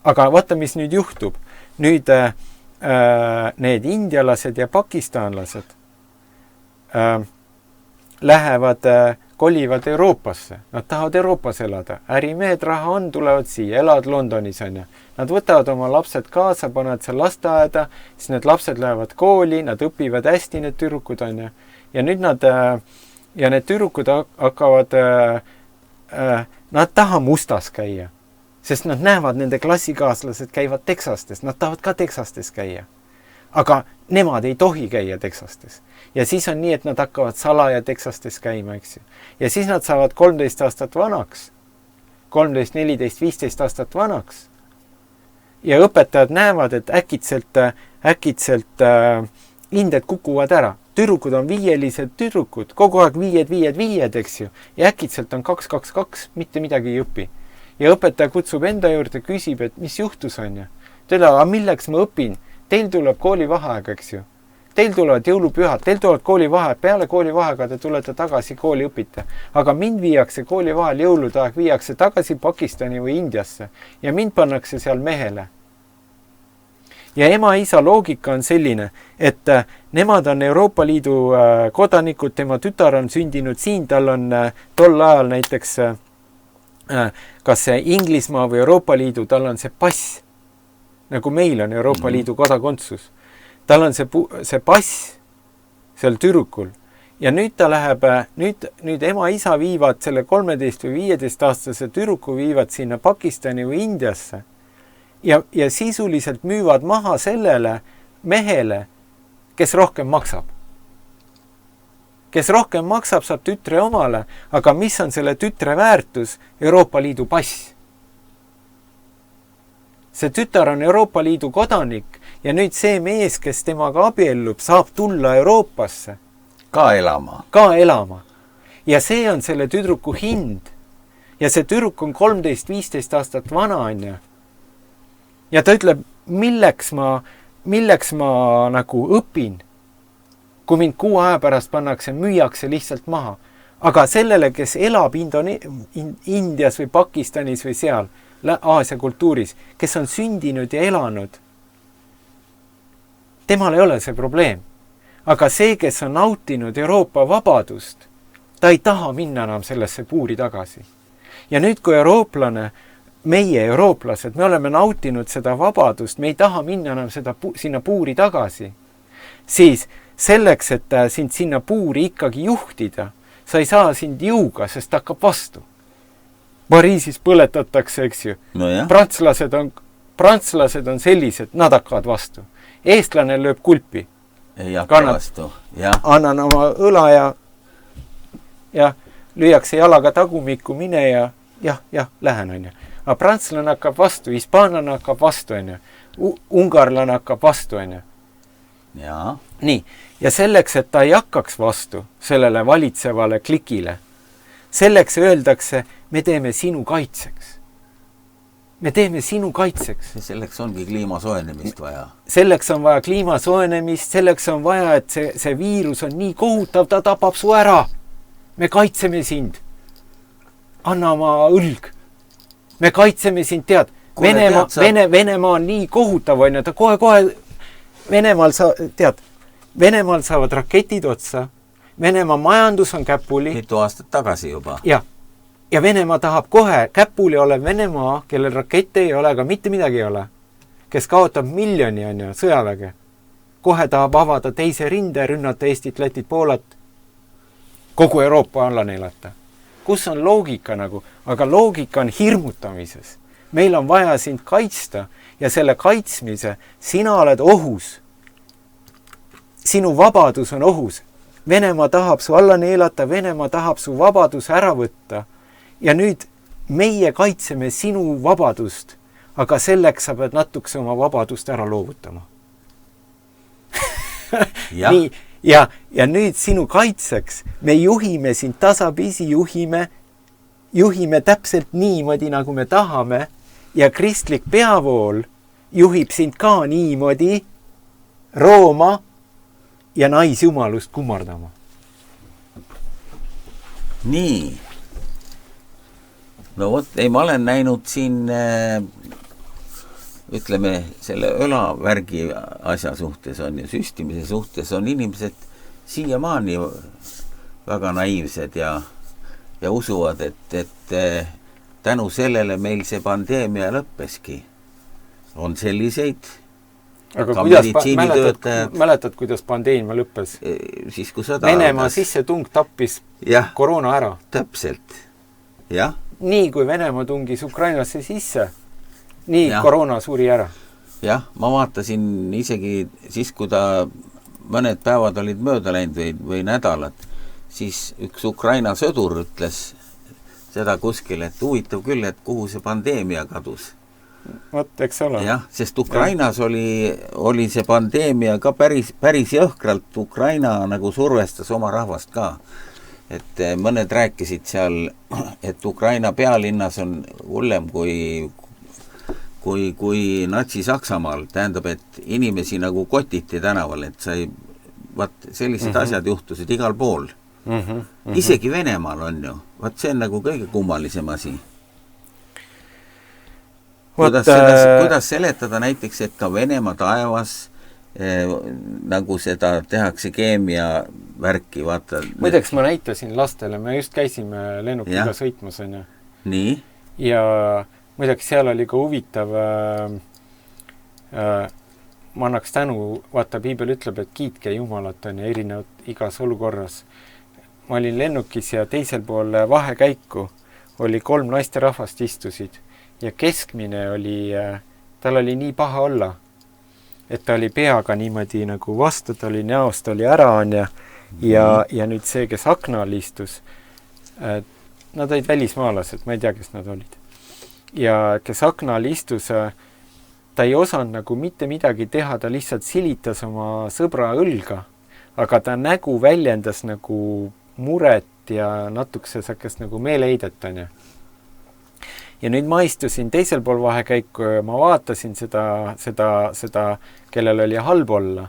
Aga vaata, mis nüüd juhtub. Nüüd need indialased ja pakistanlased lähevad, kolivad Euroopasse. Nad tahavad Euroopas elada. Ärimehed raha on, tulevad siia, elavad Londonis on ja. Nad võtavad oma lapsed kaasa, panevad seal lasteaeda, siis need lapsed lähevad kooli, nad õpivad hästi, need tüdrukud on ja. Ja nüüd need tüdrukud hakkavad, nad taha mustas käia. Sest nad näevad, nende klassikaaslased käivad Texastes, nad tahavad ka Texastes käia. aga nemad ei tohi käia Texastes. Ja siis on nii, et nad hakkavad salaja Texastes käima, eks ju. Ja siis nad saavad 13 aastat vanaks, 13, 14, 15 aastat vanaks. Ja õpetajad näevad, et äkitselt hinded kukuvad ära. Tüdrukud on viielised tüdrukud, kogu aeg viied, eks ju. Ja äkitselt on 2, mitte midagi ei õpi. Ja õpetaja kutsub enda juurde, küsib, et mis juhtus on ju. Aga milleks ma õpin? Teil tuleb koolivaheaeg, eks ju. Teil tulevad jõulupühad, teil tulevad koolivaheaeg, peale koolivaheaega te tulete tagasi kooli õpite. Aga mind viiakse kooli vahel jõulude aeg, viiakse tagasi Pakistani või Indiasse ja mind pannakse seal mehele. Ja ema-isa loogika on selline, et nemad on Euroopa Liidu kodanikud, tema tütar on sündinud siin, tal on tol ajal näiteks kas see Inglismaa või Euroopa Liidu, tal on see pass, nagu meil on Euroopa Liidu kodakondsus. Tal on see pass seal tüdrukul ja nüüd ta läheb, nüüd ema-isa viivad selle 13 või 15 aastase tüdruku viivad sinna Pakistani või Indiasse ja sisuliselt müüvad maha sellele mehele, kes rohkem maksab. Kes rohkem maksab, saab tütre omale, aga mis on selle tütre väärtus? Euroopa Liidu pass. See tütar on Euroopa Liidu kodanik ja nüüd see mees, kes temaga abiellub, saab tulla Euroopasse. Ka elama. Ja see on selle tüdruku hind. Ja see tüdruk on 13-15 aastat vana, on ju. Ja ta ütleb, milleks ma nagu õpin, kui mind 6 aja pärast müüakse lihtsalt maha. Aga sellele, kes elab Indias või Pakistanis või seal, Aasia kultuuris, kes on sündinud ja elanud, temal ei ole see probleem. Aga see, kes on nautinud Euroopa vabadust, ta ei taha minna enam sellesse puuri tagasi. Ja nüüd, kui meie eurooplased, me oleme nautinud seda vabadust, me ei taha minna enam sinna puuri tagasi, siis selleks, et sind sinna puuri ikkagi juhtida, sa ei saa sind jõuga, sest ta hakkab vastu. Pariisis põletatakse, eks ju. No jah. Prantslased on sellised, nad hakkavad vastu. Eestlane lööb kulpi. Ei hakka vastu. Ja. Annan oma õla ja lüüakse jalaga tagumikku mine ja lähen, on ju. Aga prantslane hakkab vastu, hispaanlane hakkab vastu, on ju. Ungarlane hakkab vastu, on ju. Ja. Nii, ja selleks, et ta ei hakkaks vastu sellele valitsevale klikile, selleks öeldakse, me teeme sinu kaitseks. Me teeme sinu kaitseks. Selleks ongi kliima soojenemist vaja. Selleks on vaja kliima soojenemist, selleks on vaja, et see viirus on nii kohutav, ta tapab su ära. Me kaitseme sind. Anna oma õlg. Me kaitseme sind, tead. Venemaa on nii kohutav, on ju, ta kohe Venemaal saavad raketid otsa. Venemaa majandus on käpuli. Mitu aastat tagasi juba. Ja Venemaa tahab kohe, käpuli olev Venemaa, kellel rakette ei ole, aga mitte midagi ei ole, kes kaotab miljoni, on ju, sõjaväge. Kohe tahab avada teise rinde, rünnata Eestit, Lätit, Poolat, kogu Euroopa alla neelata. Kus on loogika nagu? Aga loogika on hirmutamises. Meil on vaja sind kaitsta ja selle kaitsmise sina oled ohus. Sinu vabadus on ohus. Venemaa tahab su alla neelata, Venemaa tahab su vabadus ära võtta. Ja nüüd meie kaitseme sinu vabadust, aga selleks sa pead natukese oma vabadust ära loovutama. Nii, ja nüüd sinu kaitseks me juhime sind tasapisi, juhime täpselt niimoodi, nagu me tahame ja kristlik peavool juhib sind ka niimoodi Rooma ja naisjumalust kummardama. Nii. No vot, ma olen näinud siin, ütleme, selle õlavärgi asja suhtes on ja süstimise suhtes on inimesed siiamaani väga naiivsed ja usuvad, et tänu sellele meil see pandeemia lõppeski. On selliseid. Aga mäletad, kuidas pandeemia lõppes? Siis, kui sõda Venemaa sissetung tappis koroona ära. Täpselt, jah. Nii kui Venemaa tungis Ukrainasse sisse, nii koroona suri ära. jah, ma vaatasin isegi siis, kui ta mõned päevad olid mööda läinud või nädalad, siis üks Ukraina sõdur ütles seda kuskil, et huvitav küll, et kuhu see pandeemia kadus. Vot, eks ole. Jah, sest Ukrainas oli see pandeemia ka päris jõhkralt. Ukraina nagu survestas oma rahvast ka. Et mõned rääkisid seal, et Ukraina pealinnas on hullem kui Natsi-Saksamaal. Tähendab, et inimesi nagu kotiti tänaval, et sellised asjad juhtusid igal pool. Isegi Venemaal on ju. See on nagu kõige kummalisem asi. Kuidas seletada näiteks, et ka Venemaa taevas nagu seda tehakse keemia värki, vaata. Muideks ma näitasin lastele, me just käisime lennukiga sõitmas, on ju. Nii? Ja muideks seal oli ka huvitav, ma annaks tänu, vaata, Piibel ütleb, et kiitke Jumalat on ja erinevad igas olukorras. Ma olin lennukis ja teisel pool vahekäiku oli 3 naisterahvast istusid ja keskmine oli, tal oli nii paha olla, et ta oli peaga niimoodi nagu vastu, ta oli näost, oli ära on ja nüüd see, kes aknal istus, nad olid välismaalased, ma ei tea, kes nad olid. Ja kes aknal istus, ta ei osanud nagu mitte midagi teha, ta lihtsalt silitas oma sõbra õlga, aga ta nägu väljendas nagu muret ja natukese sakkas nagu meeleheidet on ju. Ja nüüd ma istusin teisel pool vahekäiku ja ma vaatasin seda, kellel oli halb olla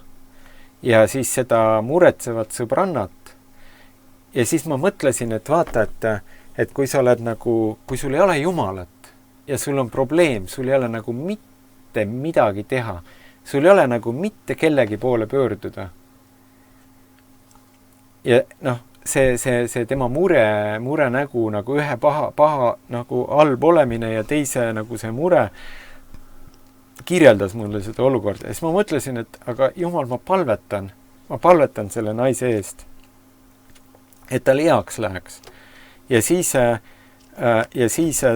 ja siis seda muretsevat sõbrannat. Ja siis ma mõtlesin, et vaata, et kui sa oled nagu, kui sul ei ole Jumalat ja sul on probleem, sul ei ole nagu mitte midagi teha, sul ei ole nagu mitte kellegi poole pöörduda. Ja noh, see tema mure nägu nagu ühe paha nagu halb olemine ja teise nagu see mure kirjeldas mulle seda olukorda. Ja siis ma mõtlesin, et aga Jumal, ma palvetan selle naise eest, et tal heaks läheks. Ja siis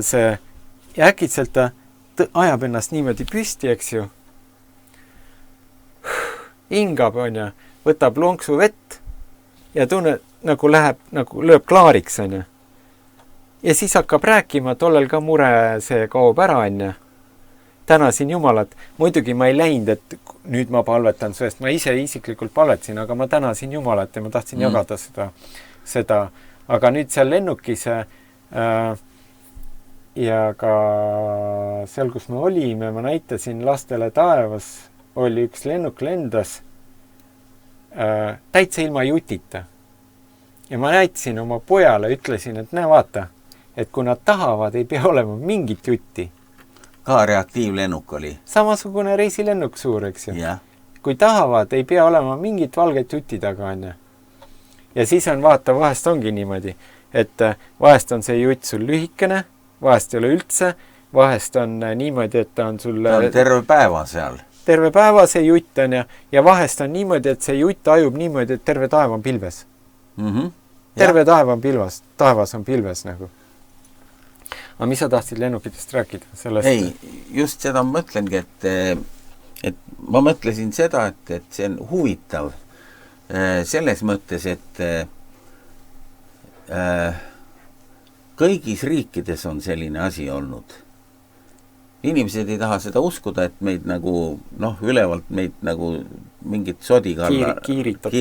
see äkitselt ta ajab ennast niimoodi püsti, eks ju. Hingab on ja võtab lonksu vett ja tunne nagu lööb klaariks, on ju. Ja siis hakkab rääkima, tollel ka mure see kaob ära, on ju. Tänasin Jumalat. Muidugi ma ei läinud, et nüüd ma palvetan sellest. Ma ise isiklikult palvetasin, aga ma tänasin Jumalat ja ma tahtsin jagada seda. Aga nüüd seal lennukis ja ka seal, kus me olime, ma näitasin lastele taevas, oli üks lennuk lendas täitsa ilma jutita. Ja ma näitasin oma pojale, ütlesin, et näe vaata, et kui nad tahavad, ei pea olema mingit jutti. Ka reaktiivlennuk oli? Samasugune reisilennuk suur, eks ju. Kui tahavad, ei pea olema mingit valget jutti taga, on. Ja siis on, vaata, vahest ongi niimoodi, et vahest on see jutt sul lühikene, vahest ei ole üldse, vahest on niimoodi, et ta on sul... Ta on terve päeva seal. Terve päeva see jutt on ja vahest on niimoodi, et see jutt ajub niimoodi, et terve taeva on pilves. Terve taevas on pilves nagu. Aga mis sa tahtsid lennukitest rääkida? Sellest? Ei, just seda ma mõtlengi, et ma mõtlesin seda, et see on huvitav selles mõttes, et kõigis riikides on selline asi olnud. Inimesed ei taha seda uskuda, et meid nagu, ülevalt meid nagu mingit sodi kalla kiiritud.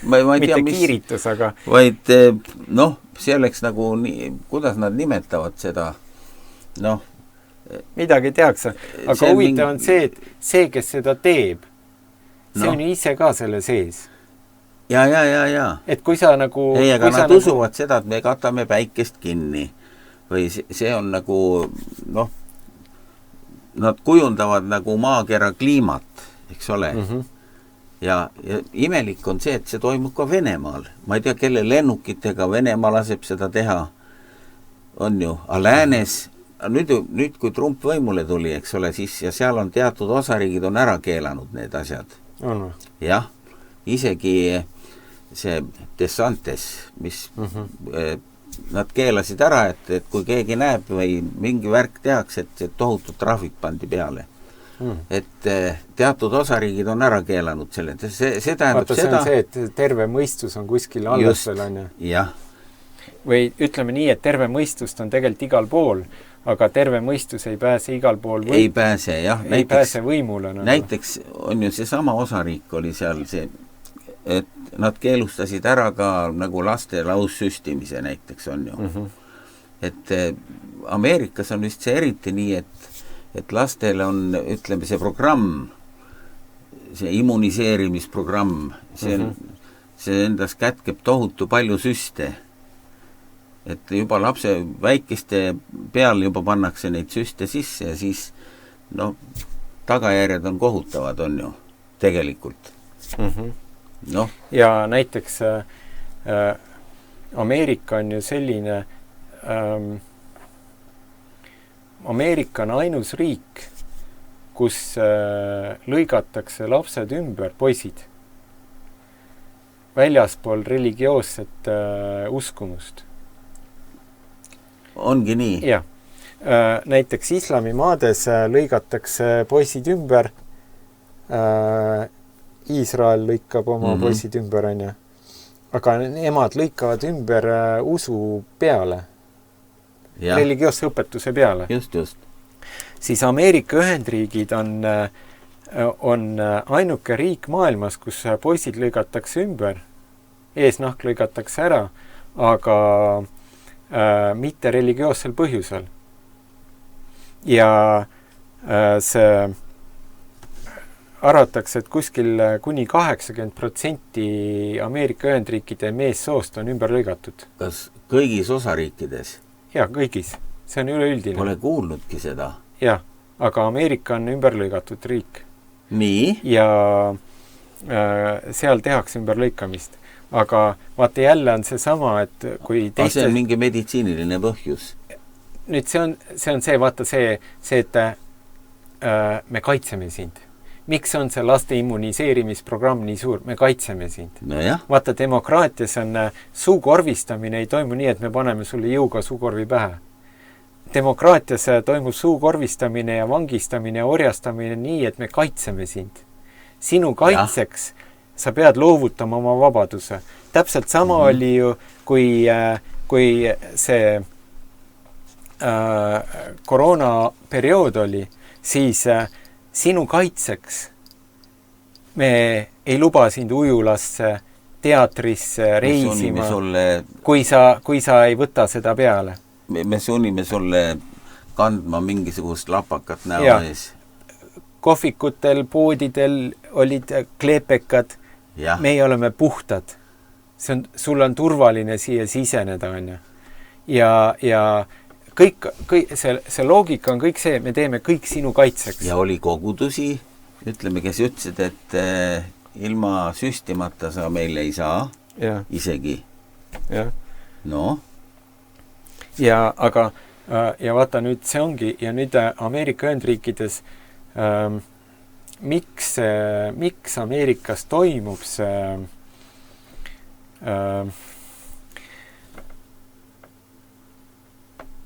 Mitte kiiritus, aga... Vaid, see oleks nagu, kuidas nad nimetavad seda, midagi tehakse. Aga huvitav on see, et see, kes seda teeb, see on ise ka selle sees. Ja. Et kui sa nagu... Ei, aga nad usuvad seda, et me katame päikest kinni. Või see on nagu, nad kujundavad nagu maakera kliimat, eks ole. Ja imelik on see, et see toimub ka Venemaal. Ma ei tea, kelle lennukitega Venemaa laseb seda teha. On ju, aga läänes, nüüd kui Trump võimule tuli, eks ole, siis ja seal on teatud osariigid on ära keelanud need asjad. Jah, isegi see DeSantis, mis nad keelasid ära, et kui keegi näeb või mingi värk tehakse, et tohutud trahvid pandi peale. et teatud osariigid on ära keelanud selle. See tähendab vaata, seda... See on see, et terve mõistus on kuskil alles veel, on ju. Jah. Või ütleme nii, et terve mõistust on tegelikult igal pool, aga terve mõistus ei pääse igal pool ei pääse, jah. Ei pääse võimule. Nagu. Näiteks on ju seesama osariik oli seal see, et nad keelustasid ära ka nagu laste laussüstimise näiteks on ju. Et Ameerikas on vist see eriti nii, et lastel on, ütleme, see programm, see immuniseerimisprogramm, see endas kätkeb tohutu palju süste. Et juba lapse väikeste peal juba pannakse neid süste sisse ja siis tagajärjed on kohutavad, on ju, tegelikult. No. Ja näiteks Ameerika on ju selline Ameerika on ainus riik, kus lõigatakse lapsed ümber, poisid, väljaspool religioosset uskumust. Ongi nii? Jah. Näiteks islamimaades lõigatakse poisid ümber, Iisrael lõikab oma poisid ümber, on ju. Aga emad lõikavad ümber usu peale, religioosse õpetuse peale. Just. Siis Ameerika Ühendriigid on ainuke riik maailmas, kus poisid lõigatakse ümber, eesnahk lõigatakse ära, aga mitte religioossel põhjusel. Ja see arvatakse, et kuskil kuni 80% Ameerika Ühendriikide meessoost on ümber lõigatud. Kas kõigis osariikides? Jah, kõigis. See on üleüldine. Pole kuulnudki seda. Jah, aga Ameerika on ümber lõigatud riik. Nii? Ja seal tehakse ümber lõikamist. Aga vaata jälle on see sama, et kui teiste... see on mingi meditsiiniline põhjus. Nüüd see on see, vaata see, et me kaitseme sind. Miks on see laste immuniseerimisprogramm nii suur? Me kaitseme sind. No jah. Vaata, demokraatias on suukorvistamine ei toimu nii, et me paneme sulle jõuga suukorvi pähe. Demokraatias toimub suukorvistamine ja vangistamine ja orjastamine nii, et me kaitseme sind. Sinu kaitseks sa pead loovutama oma vabaduse. Täpselt sama oli ju, kui see koroonaperiood oli, siis sinu kaitseks me ei luba sind ujulasse, teatrisse, reisima, kui sa ei võta seda peale. Me sunnime sulle kandma mingisugust lapakat näo ees. Kohvikutel, poodidel olid kleepekad. Meie oleme puhtad. Sul on turvaline siia siseneda, on ju. Ja kõik see loogika on kõik see, me teeme kõik sinu kaitseks. Ja oli kogudusi, ütleme, kes ütlesid, et ilma süstimata sa meil ei saa, isegi. Ja. No. Ja vaata nüüd see ongi, ja nüüd Ameerika Ühendriikides miks Ameerikas toimub see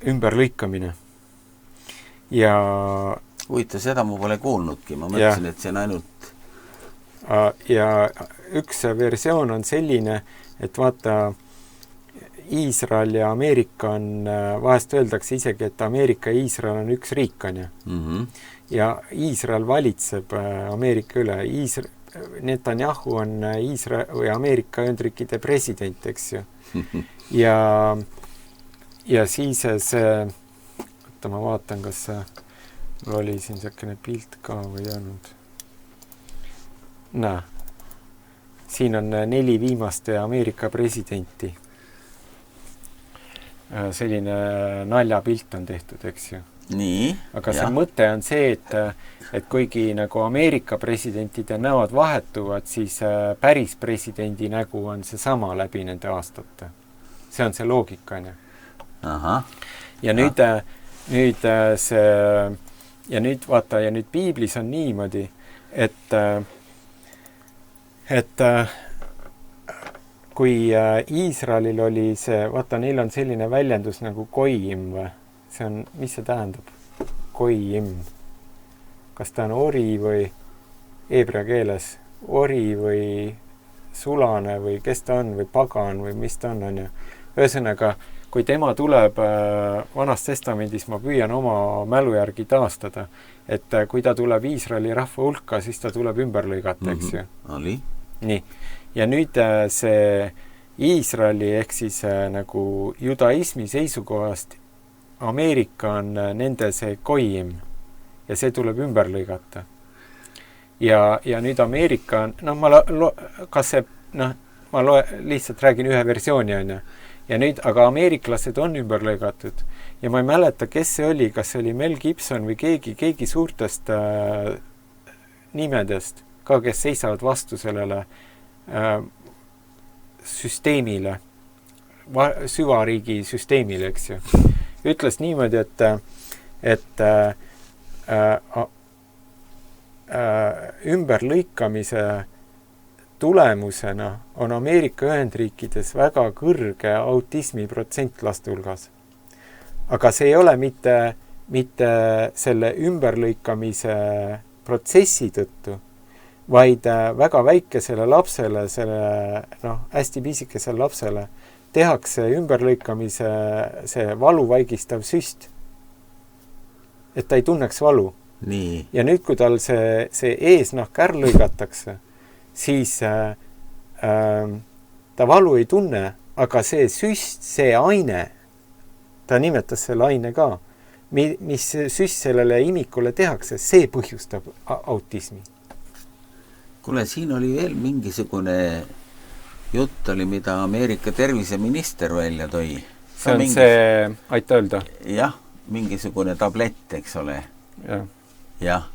ümberlõikamine. Ja huvitav, seda ma pole kuulnudki, ma mõtlesin, et see on ainult... Ja üks versioon on selline, et vaata, Iisrael ja Ameerika on, vahest öeldakse isegi, et Ameerika ja Iisrael on üks riik, on ju. Ja Iisrael valitseb Ameerika üle. Netanyahu on Iisrael või Ameerika Ühendriikide president, eks ju. Ja siis see, võtta ma vaatan, kas mul oli siin selline pilt ka või jäänud. Siin on 4 viimast Ameerika presidenti. Selline naljapilt on tehtud, eks ju. Nii, aga see mõte on see, et kuigi nagu Ameerika presidentide näod vahetuvad, siis päris presidendi nägu on see sama läbi nende aastate. See on see loogika, on ju. Ja nüüd see, ja nüüd vaata, ja nüüd Piiblis on niimoodi, et kui Iisraelil oli see, vaata, neil on selline väljendus nagu goyim või? See on, mis see tähendab? Goyim. kas ta on ori või heebrea keeles ori või sulane või kes ta on või pagan või mis ta on ju. Ühesõnaga, kui tema tuleb Vanas Testamendis, ma püüan oma mälu järgi taastada, et kui ta tuleb Iisraeli rahva hulka, siis ta tuleb ümber lõigata, eks ju. Oli. Nii. Ja nüüd see Iisraeli ehk siis nagu judaismi seisukohast Ameerika on nende see goyim ja see tuleb ümber lõigata. Ja nüüd Ameerika on, ma lihtsalt räägin ühe versiooni on ju. Ja nüüd, aga ameeriklased on ümber lõigatud ja ma ei mäleta, kes see oli, kas see oli Mel Gibson või keegi suurtest nimedest ka, kes seisavad vastu sellele süsteemile, süvariigi süsteemile, eks ju. Ütles niimoodi, et ümberlõikamise tulemusena on Ameerika Ühendriikides väga kõrge autismi protsent laste hulgas. Aga see ei ole mitte selle ümberlõikamise protsessi tõttu, vaid väga väikesele lapsele, hästi pisikesele lapsele tehakse ümberlõikamise see valuvaigistav süst, et ta ei tunneks valu. Nii. Ja nüüd, kui tal see eesnahk ära lõigatakse, siis ta valu ei tunne, aga see süst, see aine, ta nimetas selle aine ka, mis süst sellele imikule tehakse, see põhjustab autismi. Kuule, siin oli veel mingisugune jutt oli, mida Ameerika terviseminister välja tõi. See on see, aita öelda? Jah, mingisugune tablett, eks ole. Jah.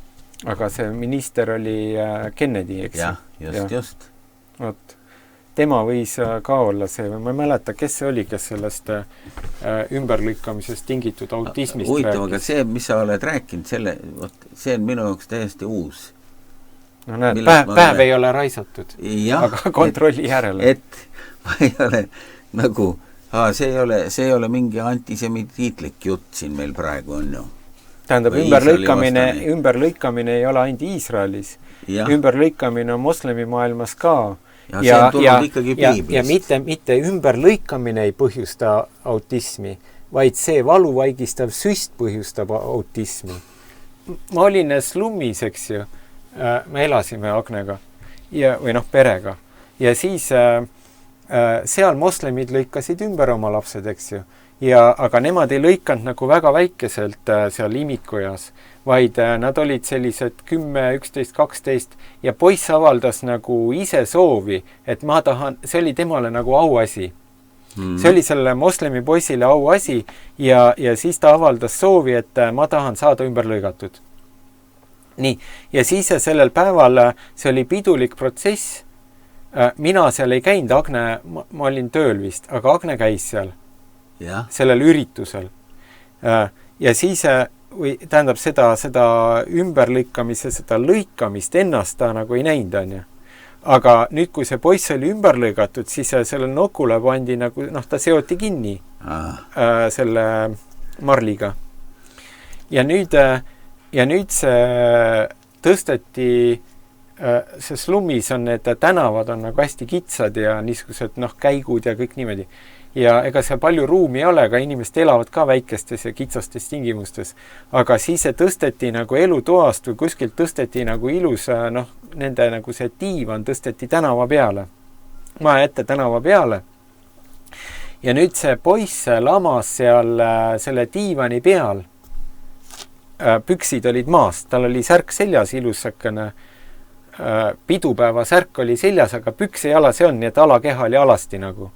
Aga see minister oli Kennedy, eks? Jah, just. Oot. Tema võis ka olla see, ma ei mäleta, kes see oli, kes sellest ümberlükkamisest tingitud autismist huvitav, aga see, mis sa oled rääkinud, see on minu jaoks täiesti uus. No näed, päev ei ole raisatud, aga kontrolli järele. Et ma ei ole nagu, see ei ole mingi antisemitiitlik jutt siin meil praegu on ju. Tähendab, ümberlõikamine ei ole ainult Iisraelis. Ümberlõikamine on moslemi maailmas ka. Ja mitte ümberlõikamine ei põhjusta autismi, vaid see valuvaigistav süst põhjustab autismi. Ma olin slummis, eks ju. Me elasime Agnega või perega. Ja siis seal moslemid lõikasid ümber oma lapsed, eks ju. Aga nemad ei lõikanud nagu väga väikeselt seal imikujas, vaid nad olid sellised 10, 11, 12 ja poiss avaldas nagu ise soovi, et ma tahan, see oli temale nagu auasi. See oli selle moslemi poisile auasi ja siis ta avaldas soovi, et ma tahan saada ümber lõigatud. Nii, ja siis sellel päeval see oli pidulik protsess. Mina seal ei käinud, Agne, ma olin tööl vist, aga Agne käis seal. Sellel üritusel. Ja siis, tähendab seda ümberlõikamise, seda lõikamist ennast ta nagu ei näinud, on ju. Aga nüüd, kui see poiss oli ümber lõigatud, siis sellel nokule pandi nagu, ta seoti kinni selle marliga. Ja nüüd see tõsteti, see slummis on need tänavad on nagu hästi kitsad ja niisugused käigud ja kõik niimoodi. Ja ega see palju ruumi ei ole, aga inimesed elavad ka väikestes ja kitsastes tingimustes. Aga siis see tõsteti nagu elutoast või kuskilt tõsteti nagu ilus, nende nagu see diivan tõsteti tänava peale. Maja ette tänava peale. Ja nüüd see poiss lamas seal selle diivani peal. Püksid olid maas, tal oli särk seljas, ilus säkkene pidupäeva särk oli seljas, aga pükse jalas ei on, nii et alakeha oli alasti nagu.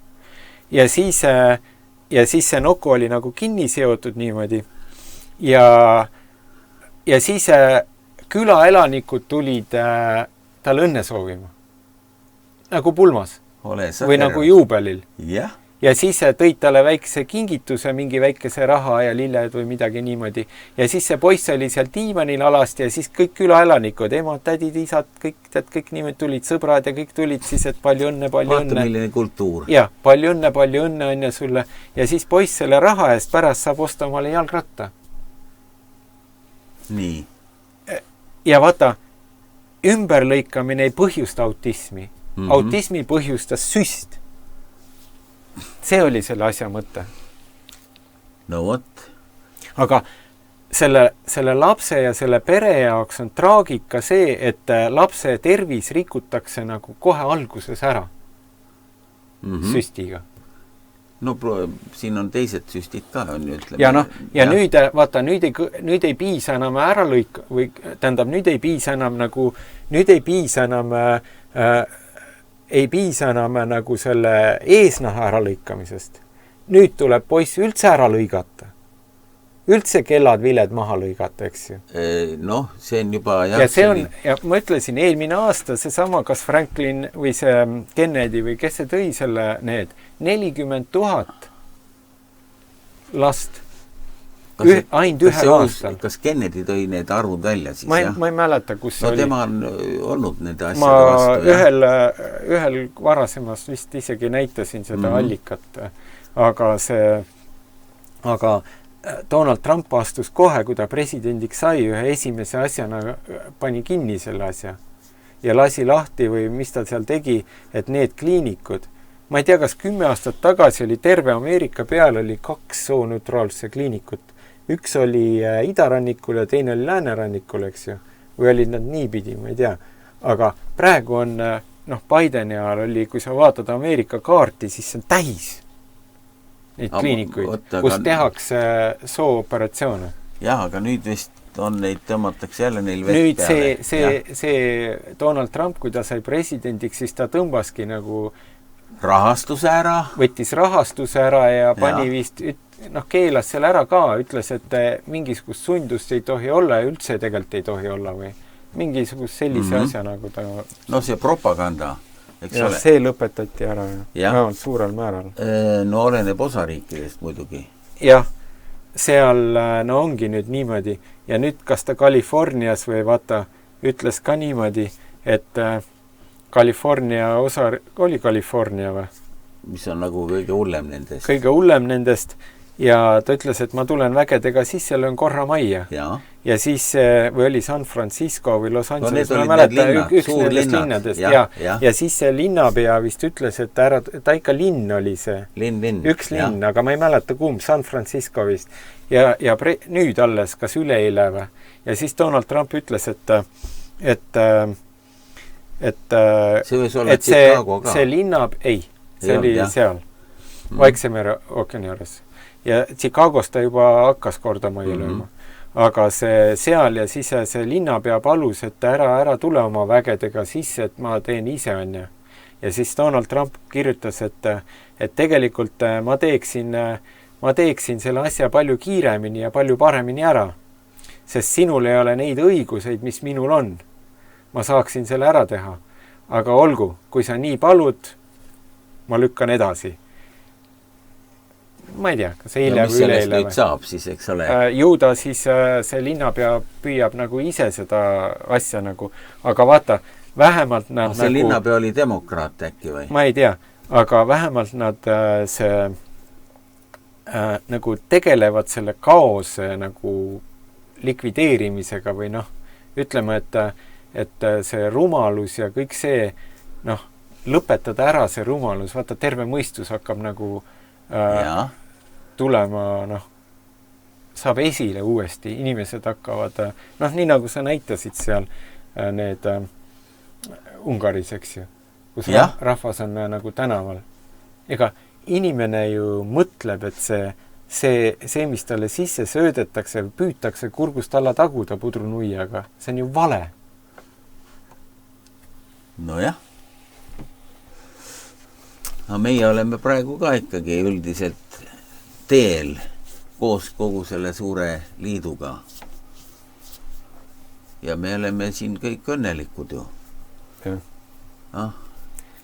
Ja siis see noku oli nagu kinni seotud niimoodi. Ja siis külaelanikud tulid tal õnne soovima. Nagu pulmas. Või nagu juubelil. Ja siis tõid talle väikese kingituse, mingi väikese raha ja lilled või midagi niimoodi. Ja siis see poiss oli seal diivanil alasti ja siis kõik külaelanikud, emad, tädid, isad, kõik niimoodi tulid, sõbrad ja kõik tulid siis, et palju õnne. Vaata, milline kultuur. Ja, palju õnne sulle. Ja siis poiss selle raha eest pärast saab osta omale jalgratta. Nii. ja vaata, ümberlõikamine ei põhjusta autismi. Autismi põhjustas süst. See oli selle asja mõte. No vot. Aga selle lapse ja selle pere jaoks on traagika see, et lapse tervis rikutakse nagu kohe alguses ära süstiga. No siin on teised süstid ka, on ju, ütleme. Ja ja nüüd, vaata, nüüd ei piisa enam ära või tähendab, nüüd ei piisa enam nagu selle eesnaha ära lõikamisest. Nüüd tuleb poiss üldse ära lõigata. Üldse kellad, viled maha lõigata, eks ju. Noh, see on juba... Ja see on, ja ma ütlesin, eelmine aasta seesama, kas Franklin või see Kennedy või kes see tõi selle, need 40 000 last ainult ühel aastal. Kas Kennedy tõi need arvud välja siis? Ma ei mäleta, kus see oli. Tema on olnud nende asjade vastu. Ühel varasemast vist isegi näitasin seda allikat, aga Donald Trump astus kohe, kui ta presidendiks sai, ühe esimese asjana pani kinni selle asja ja lasi lahti või mis ta seal tegi, et need kliinikud, ma ei tea, kas 10 aastat tagasi oli terve Ameerika peal oli 2 sooneutraalse kliinikut. Üks oli idarannikul ja teine oli läänerannikul, eks ju. Või olid nad niipidi, ma ei tea. Aga praegu on, Bideni ajal oli, kui sa vaatad Ameerika kaarti, siis see on täis neid kliinikuid, kus tehakse sooperatsioone. Jah, aga nüüd vist on neid tõmmatakse jälle neil vett nüüd peale. See Donald Trump, kui ta sai presidendiks, siis ta tõmbaski nagu rahastuse ära. Võttis rahastuse ära ja pani vist, keelas selle ära ka, ütles, et mingisugust sundust ei tohi olla ja üldse tegelikult ei tohi olla või mingisugust sellise asja nagu ta... No see propaganda. Ja see lõpetati ära vähemalt suurel määral. No oleneb osariikidest muidugi. Jah, seal ongi nüüd niimoodi. Ja nüüd kas ta Californias või vaata, ütles ka niimoodi, et California osa, oli California või? Mis on nagu kõige hullem nendest. Kõige hullem nendest. Ja ta ütles, et ma tulen vägedega sisse, löön korra majja. Ja siis, või oli San Francisco või Los Angeles, ma mäleta, üks nendest linnadest. Ja siis see linnapea vist ütles, et ta ikka linn oli see. Üks linn, aga ma ei mäleta kumb, San Francisco vist. Ja nüüd alles, kas üleeile või. Ja siis Donald Trump ütles, et see linnab, ei, see oli seal, Vaikse mere ookeani juures. Ja Chicagos ta juba hakkas korda majja lööma. Aga see seal ja siis see linnapea palus, et ära tule oma vägedega sisse, et ma teen ise, on ju. Ja siis Donald Trump kirjutas, et tegelikult ma teeksin selle asja palju kiiremini ja palju paremini ära. Sest sinul ei ole neid õiguseid, mis minul on. Ma saaksin selle ära teha. Aga olgu, kui sa nii palud, ma lükkan edasi. Ma ei tea, kas eile või üleeile. Mis sellest nüüd saab siis, eks ole? Juuda siis see linnapea püüab nagu ise seda asja nagu, aga vaata, vähemalt nad see linnapea oli demokraat äkki või? Ma ei tea, aga vähemalt nad nagu tegelevad selle kaose nagu likvideerimisega või ütleme, et see rumalus ja kõik see, lõpetada ära see rumalus, vaata, terve mõistus hakkab nagu tulema, saab esile uuesti, inimesed hakkavad, nii nagu sa näitasid seal need Ungaris, eks ju, kus rahvas on nagu tänaval. Ega inimene ju mõtleb, et see, mis talle sisse söödetakse, püütakse kurgust alla taguda pudrunuiaga, see on ju vale. Nojah. No meie oleme praegu ka ikkagi üldiselt teel koos kogu selle suure liiduga. Ja me oleme siin kõik õnnelikud ju.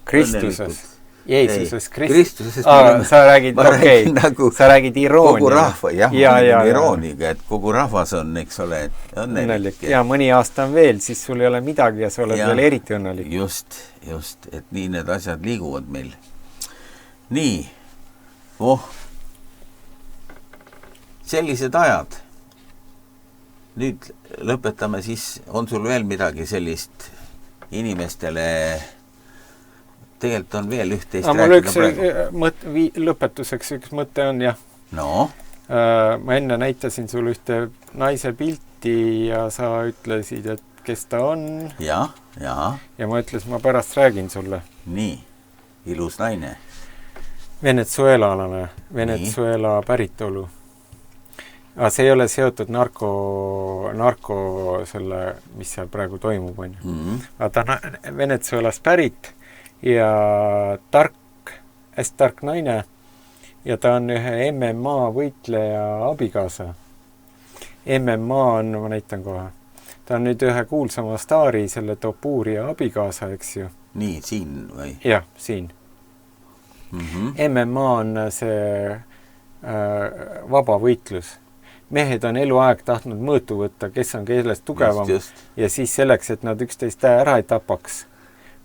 Kristuses. Jeesuses Kristus. Sa räägid, sa räägid irooniga. Kogu rahva, irooniga, et kogu rahvas on, eks ole, õnnelik. Ja mõni aasta on veel, siis sul ei ole midagi ja sa oled veel eriti õnnelik. Just, et nii need asjad liiguvad meil. Nii, sellised ajad. nüüd lõpetame siis, on sul veel midagi sellist inimestele, tegelikult on veel üht-teist rääkida praegu. Lõpetuseks üks mõte on, jah. No? Ma enne näitasin sul ühte naise pilti ja sa ütlesid, et kes ta on. Ja ma ütlesin, ma pärast räägin sulle. Nii, ilus naine. Venezuelaalane, Venezuela päritolu. Aga see ei ole seotud narko selle, mis seal praegu toimub, on ju. Aga ta on Venezuelast pärit ja hästi tark naine ja ta on ühe MMA võitleja abikaasa. MMA on, ma näitan kohe, ta on nüüd ühe kuulsama staari, selle Topuria abikaasa, eks ju. Nii, siin või? Jah, siin. MMA on see vaba võitlus. Mehed on eluaeg tahtnud mõõtu võtta, kes on kellest tugevam just. Ja siis selleks, et nad üksteist ära ei tapaks.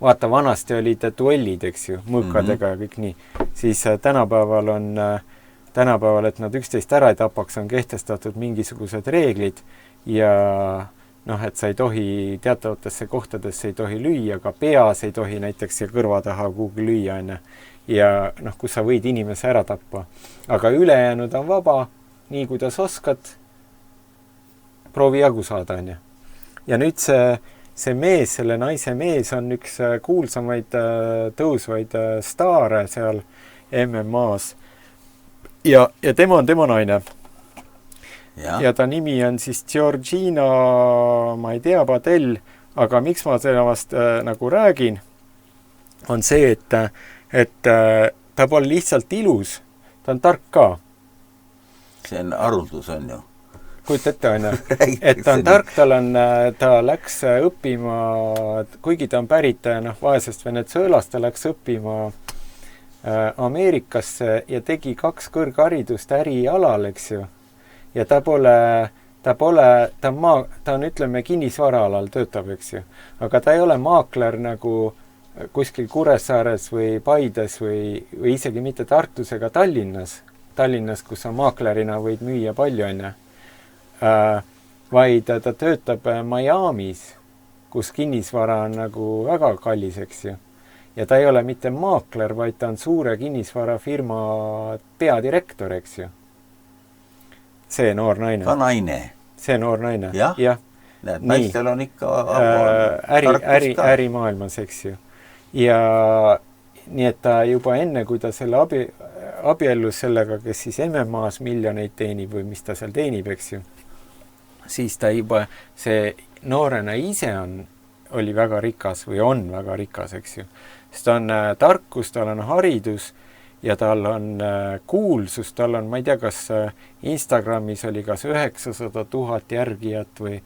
Vaata, vanasti olid duellid, eks ju, mõõkadega ja kõik nii. Siis tänapäeval, et nad üksteist ära ei tapaks, on kehtestatud mingisugused reeglid ja et sa ei tohi teatavatesse kohtadesse ei tohi lüüa, aga peas ei tohi näiteks ja kõrva taha kuhugi lüüa, enne. Ja kus sa võid inimese ära tappa. Aga ülejäänud on vaba, nii kuidas oskad, proovi jagu saada, on ju. Ja nüüd see mees, selle naise mees on üks kuulsamaid tõusvaid staare seal MMA-s. Ja tema on tema naine. Ja ta nimi on siis Georgina, ma ei tea, Badel, aga miks ma sellest nagu räägin, on see, et ta pole lihtsalt ilus, ta on tark ka. See on aruldus, on ju. Kuid ette, on ju. Et ta on tark, ta läks õppima, kuigi ta on pärit vaesest Venezuelast, ta läks õppima Ameerikasse ja tegi 2 kõrgharidust ärialal, eks ju. Ja ta on, ütleme, kinnisvaraalal töötab, eks ju. Aga ta ei ole maakler nagu kuskil Kuressaares või Paides või isegi mitte Tartus ega Tallinnas, kus sa maaklerina võid müüa palju, enne. Vaid ta töötab Miamis, kus kinnisvara on nagu väga kallis, eks ju. Ja ta ei ole mitte maakler, vaid ta on suure kinnisvarafirma peadirektor, eks ju. See noor naine. Ka naine. See noor naine. Jah. Näed, naistel on ikka ärimaailmas, eks ju. Ja nii, et ta juba enne, kui ta selle abiellus sellega, kes siis MMA-s miljoneid teenib või mis ta seal teenib, eks ju, siis ta juba, see noorena ise oli väga rikas või on väga rikas, eks ju. Sest ta on tarkus, tal on haridus ja tal on kuulsus, tal on, ma ei tea, kas Instagramis oli kas 900 000 järgijat või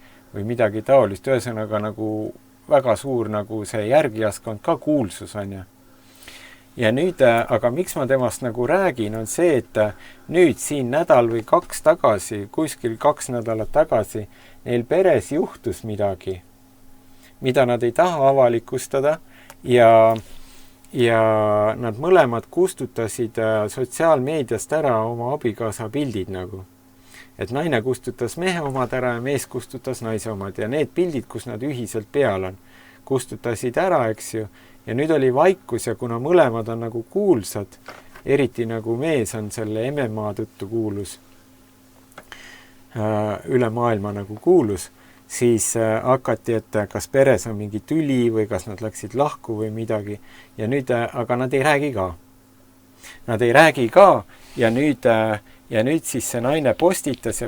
midagi taolist, ühesõnaga nagu väga suur nagu see järgijaskond ka kuulsus, on ju. Ja nüüd, aga miks ma temast nagu räägin, on see, et nüüd siin nädal või 2 tagasi, kuskil 2 nädalat tagasi, neil peres juhtus midagi, mida nad ei taha avalikustada ja nad mõlemad kustutasid sotsiaalmeediast ära oma abikaasa pildid nagu. Et naine kustutas mehe omad ära ja mees kustutas naise omad ja need pildid, kus nad ühiselt peal on, kustutasid ära, eks ju. Ja nüüd oli vaikus ja kuna mõlemad on nagu kuulsad, eriti nagu mees on selle MMA tõttu kuulus, üle maailma nagu kuulus, siis hakati, et kas peres on mingi tüli või kas nad läksid lahku või midagi. Ja nüüd, aga nad ei räägi ka. Nad ei räägi ka ja nüüd siis see naine postitas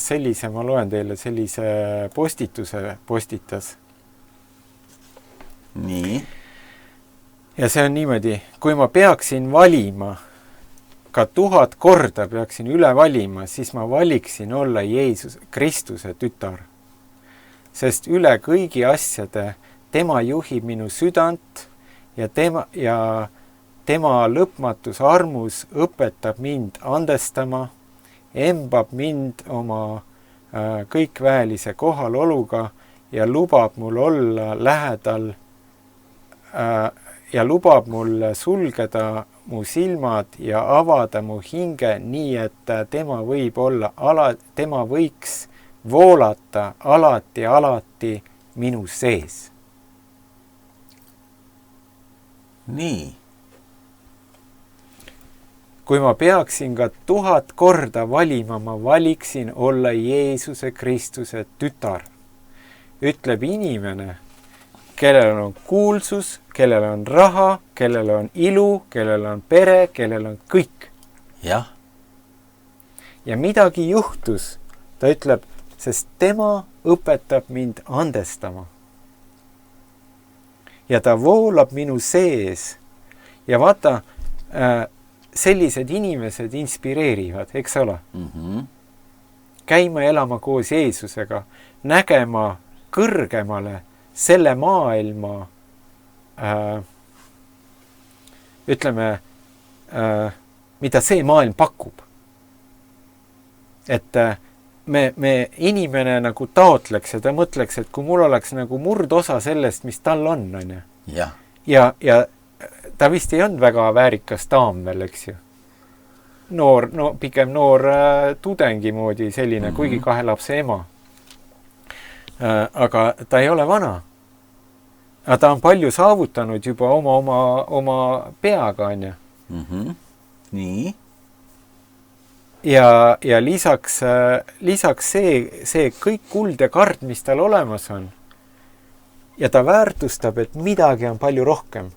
sellise, ma loen teile, sellise postituse postitas. Nii. Ja see on niimoodi, kui ma peaksin valima, ka 1000 korda peaksin üle valima, siis ma valiksin olla Jeesus, Kristuse tütar. Sest üle kõigi asjade tema juhib minu südant ja tema lõpmatus armus õpetab mind andestama, embab mind oma kõikväelise kohaloluga ja lubab mul olla lähedal ja lubab mul sulgeda mu silmad ja avada mu hinge nii, et tema võiks voolata alati minu sees. nii. Kui ma peaksin ka 1000 korda valima, ma valiksin olla Jeesuse Kristuse tütar. Ütleb inimene, kellel on kuulsus, kellel on raha, kellel on ilu, kellel on pere, kellel on kõik. jah. Ja midagi juhtus, ta ütleb, sest tema õpetab mind andestama. Ja ta voolab minu sees. Ja vaata, sellised inimesed inspireerivad, eks ole? Käima elama koos Jeesusega, nägema kõrgemale selle maailma, ütleme, mida see maailm pakub. Et me inimene nagu taotleks ja ta mõtleks, et kui mul oleks nagu murdosa sellest, mis tal on, on ju. Ja ta vist ei olnud väga väärikas daam veel, eks ju. Pigem noor tudengi moodi selline, kuigi 2 lapse ema. Aga ta ei ole vana. Aga ta on palju saavutanud juba oma peaga, on ju. nii. Ja lisaks see kõik kuld ja kard, mis tal olemas on. Ja ta väärtustab, et midagi on palju rohkem.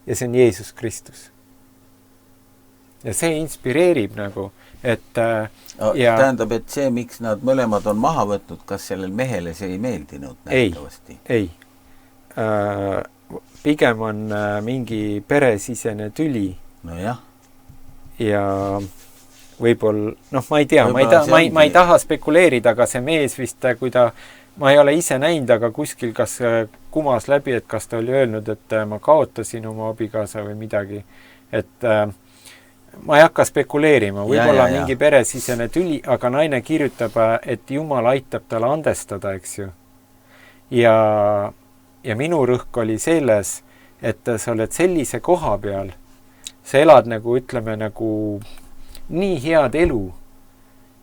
Ja see on Jeesus Kristus. Ja see inspireerib nagu, et tähendab, et see, miks nad mõlemad on maha võtnud, kas sellel mehele see ei meeldinud nähtavasti? Ei. Pigem on mingi peresisene tüli. No jah. Ja võib-olla, ma ei tea, ma ei taha spekuleerida, aga see mees vist, kui ta, ma ei ole ise näinud, aga kuskil kas kumas läbi, et kas ta oli öelnud, et ma kaotasin oma abikaasa või midagi. Et ma ei hakka spekuleerima, võib-olla mingi peresisene tüli, aga naine kirjutab, et Jumal aitab talle andestada, eks ju. Ja minu rõhk oli selles, et sa oled sellise koha peal, sa elad nagu, ütleme, nagu nii head elu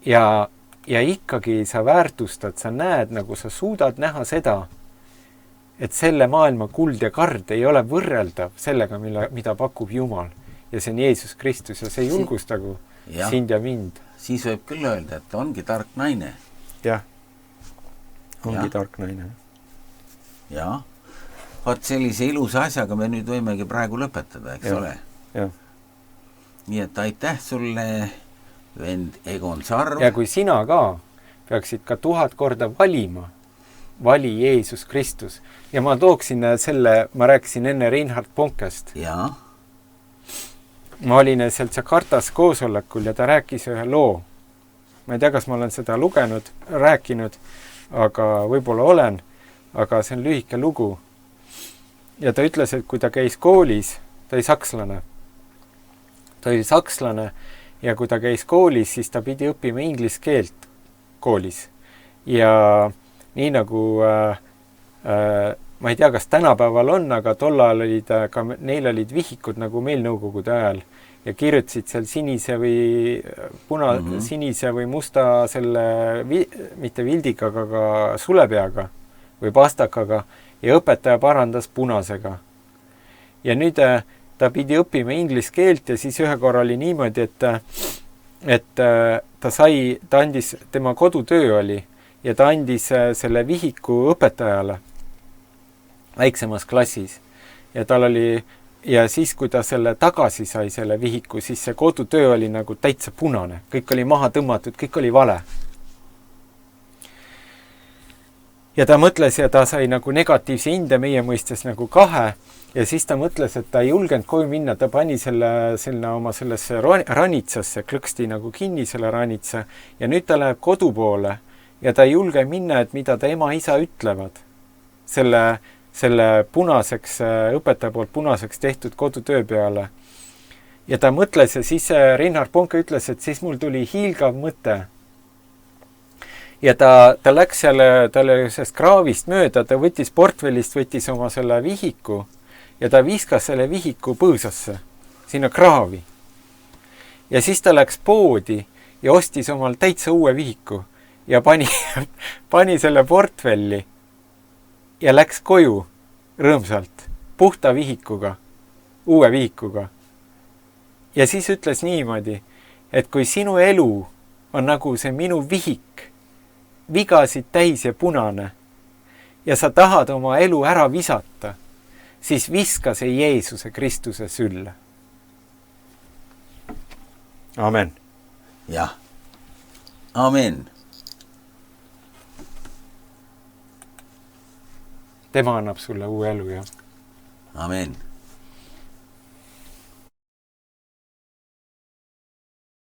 ja ikkagi sa väärtustad, sa näed, nagu sa suudad näha seda, et selle maailma kuld ja kard ei ole võrreldav sellega, mida pakub Jumal. Ja see on Jeesus Kristus ja see julgustagu sind ja mind. Siis võib küll öelda, et ongi tark naine. Jah, ongi tark naine. Jah. Vaat sellise ilusa asjaga me nüüd võimegi praegu lõpetada, eks ole? Jah. Nii et aitäh sulle, vend Egon Sarv. Ja kui sina ka peaksid ka 1000 korda valima, vali Jeesus Kristus. Ja ma tooksin selle, ma rääkisin enne Reinhard Bonkest. Jaa. Ma olin seal Jakartas koosolekul ja ta rääkis ühe loo. Ma ei tea, kas ma olen seda rääkinud, aga võib-olla olen, aga see on lühike lugu. Ja ta ütles, et kui ta käis koolis, ta oli sakslane. Ta oli sakslane ja kui ta käis koolis, siis ta pidi õppima inglise keelt koolis. Ja nii nagu, ma ei tea, kas tänapäeval on, aga tol ajal neil olid vihikud nagu meil nõukogude ajal ja kirjutasid seal sinise või musta selle, mitte vildikaga, aga sulepeaga või pastakaga ja õpetaja parandas punasega. Ja nüüd ta pidi õppima inglise keelt ja siis ühe korra oli niimoodi, et ta andis, tema kodutöö oli ja ta andis selle vihiku õpetajale väiksemas klassis ja tal oli, ja siis kui ta selle tagasi sai, selle vihiku, siis see kodutöö oli nagu täitsa punane, kõik oli maha tõmmatud, kõik oli vale. Ja ta mõtles ja ta sai nagu negatiivse hinde meie mõistes nagu 2 ja siis ta mõtles, et ta ei julgenud koju minna, ta pani selle oma sellesse ranitsasse, klõksti nagu kinni selle ranitsa ja nüüd ta läheb kodu poole ja ta ei julge minna, et mida ta ema-isa ütlevad selle punaseks, õpetaja poolt punaseks tehtud kodutöö peale. Ja ta mõtles ja siis Reinhard Bonke ütles, et siis mul tuli hiilgav mõte. Ja ta läks talle sellest kraavist mööda, ta võttis portfellist, võttis oma selle vihiku ja ta viskas selle vihiku põõsasse, sinna kraavi. Ja siis ta läks poodi ja ostis omal täitsa uue vihiku ja pani selle portfelli ja läks koju rõõmsalt, puhta vihikuga, uue vihikuga. Ja siis ütles niimoodi, et kui sinu elu on nagu see minu vihik, vigasid täis ja punane, ja sa tahad oma elu ära visata, siis viska see Jeesuse Kristuse sülle. Amen. jah, amen. Tema annab sulle uue elu, jah. Amen.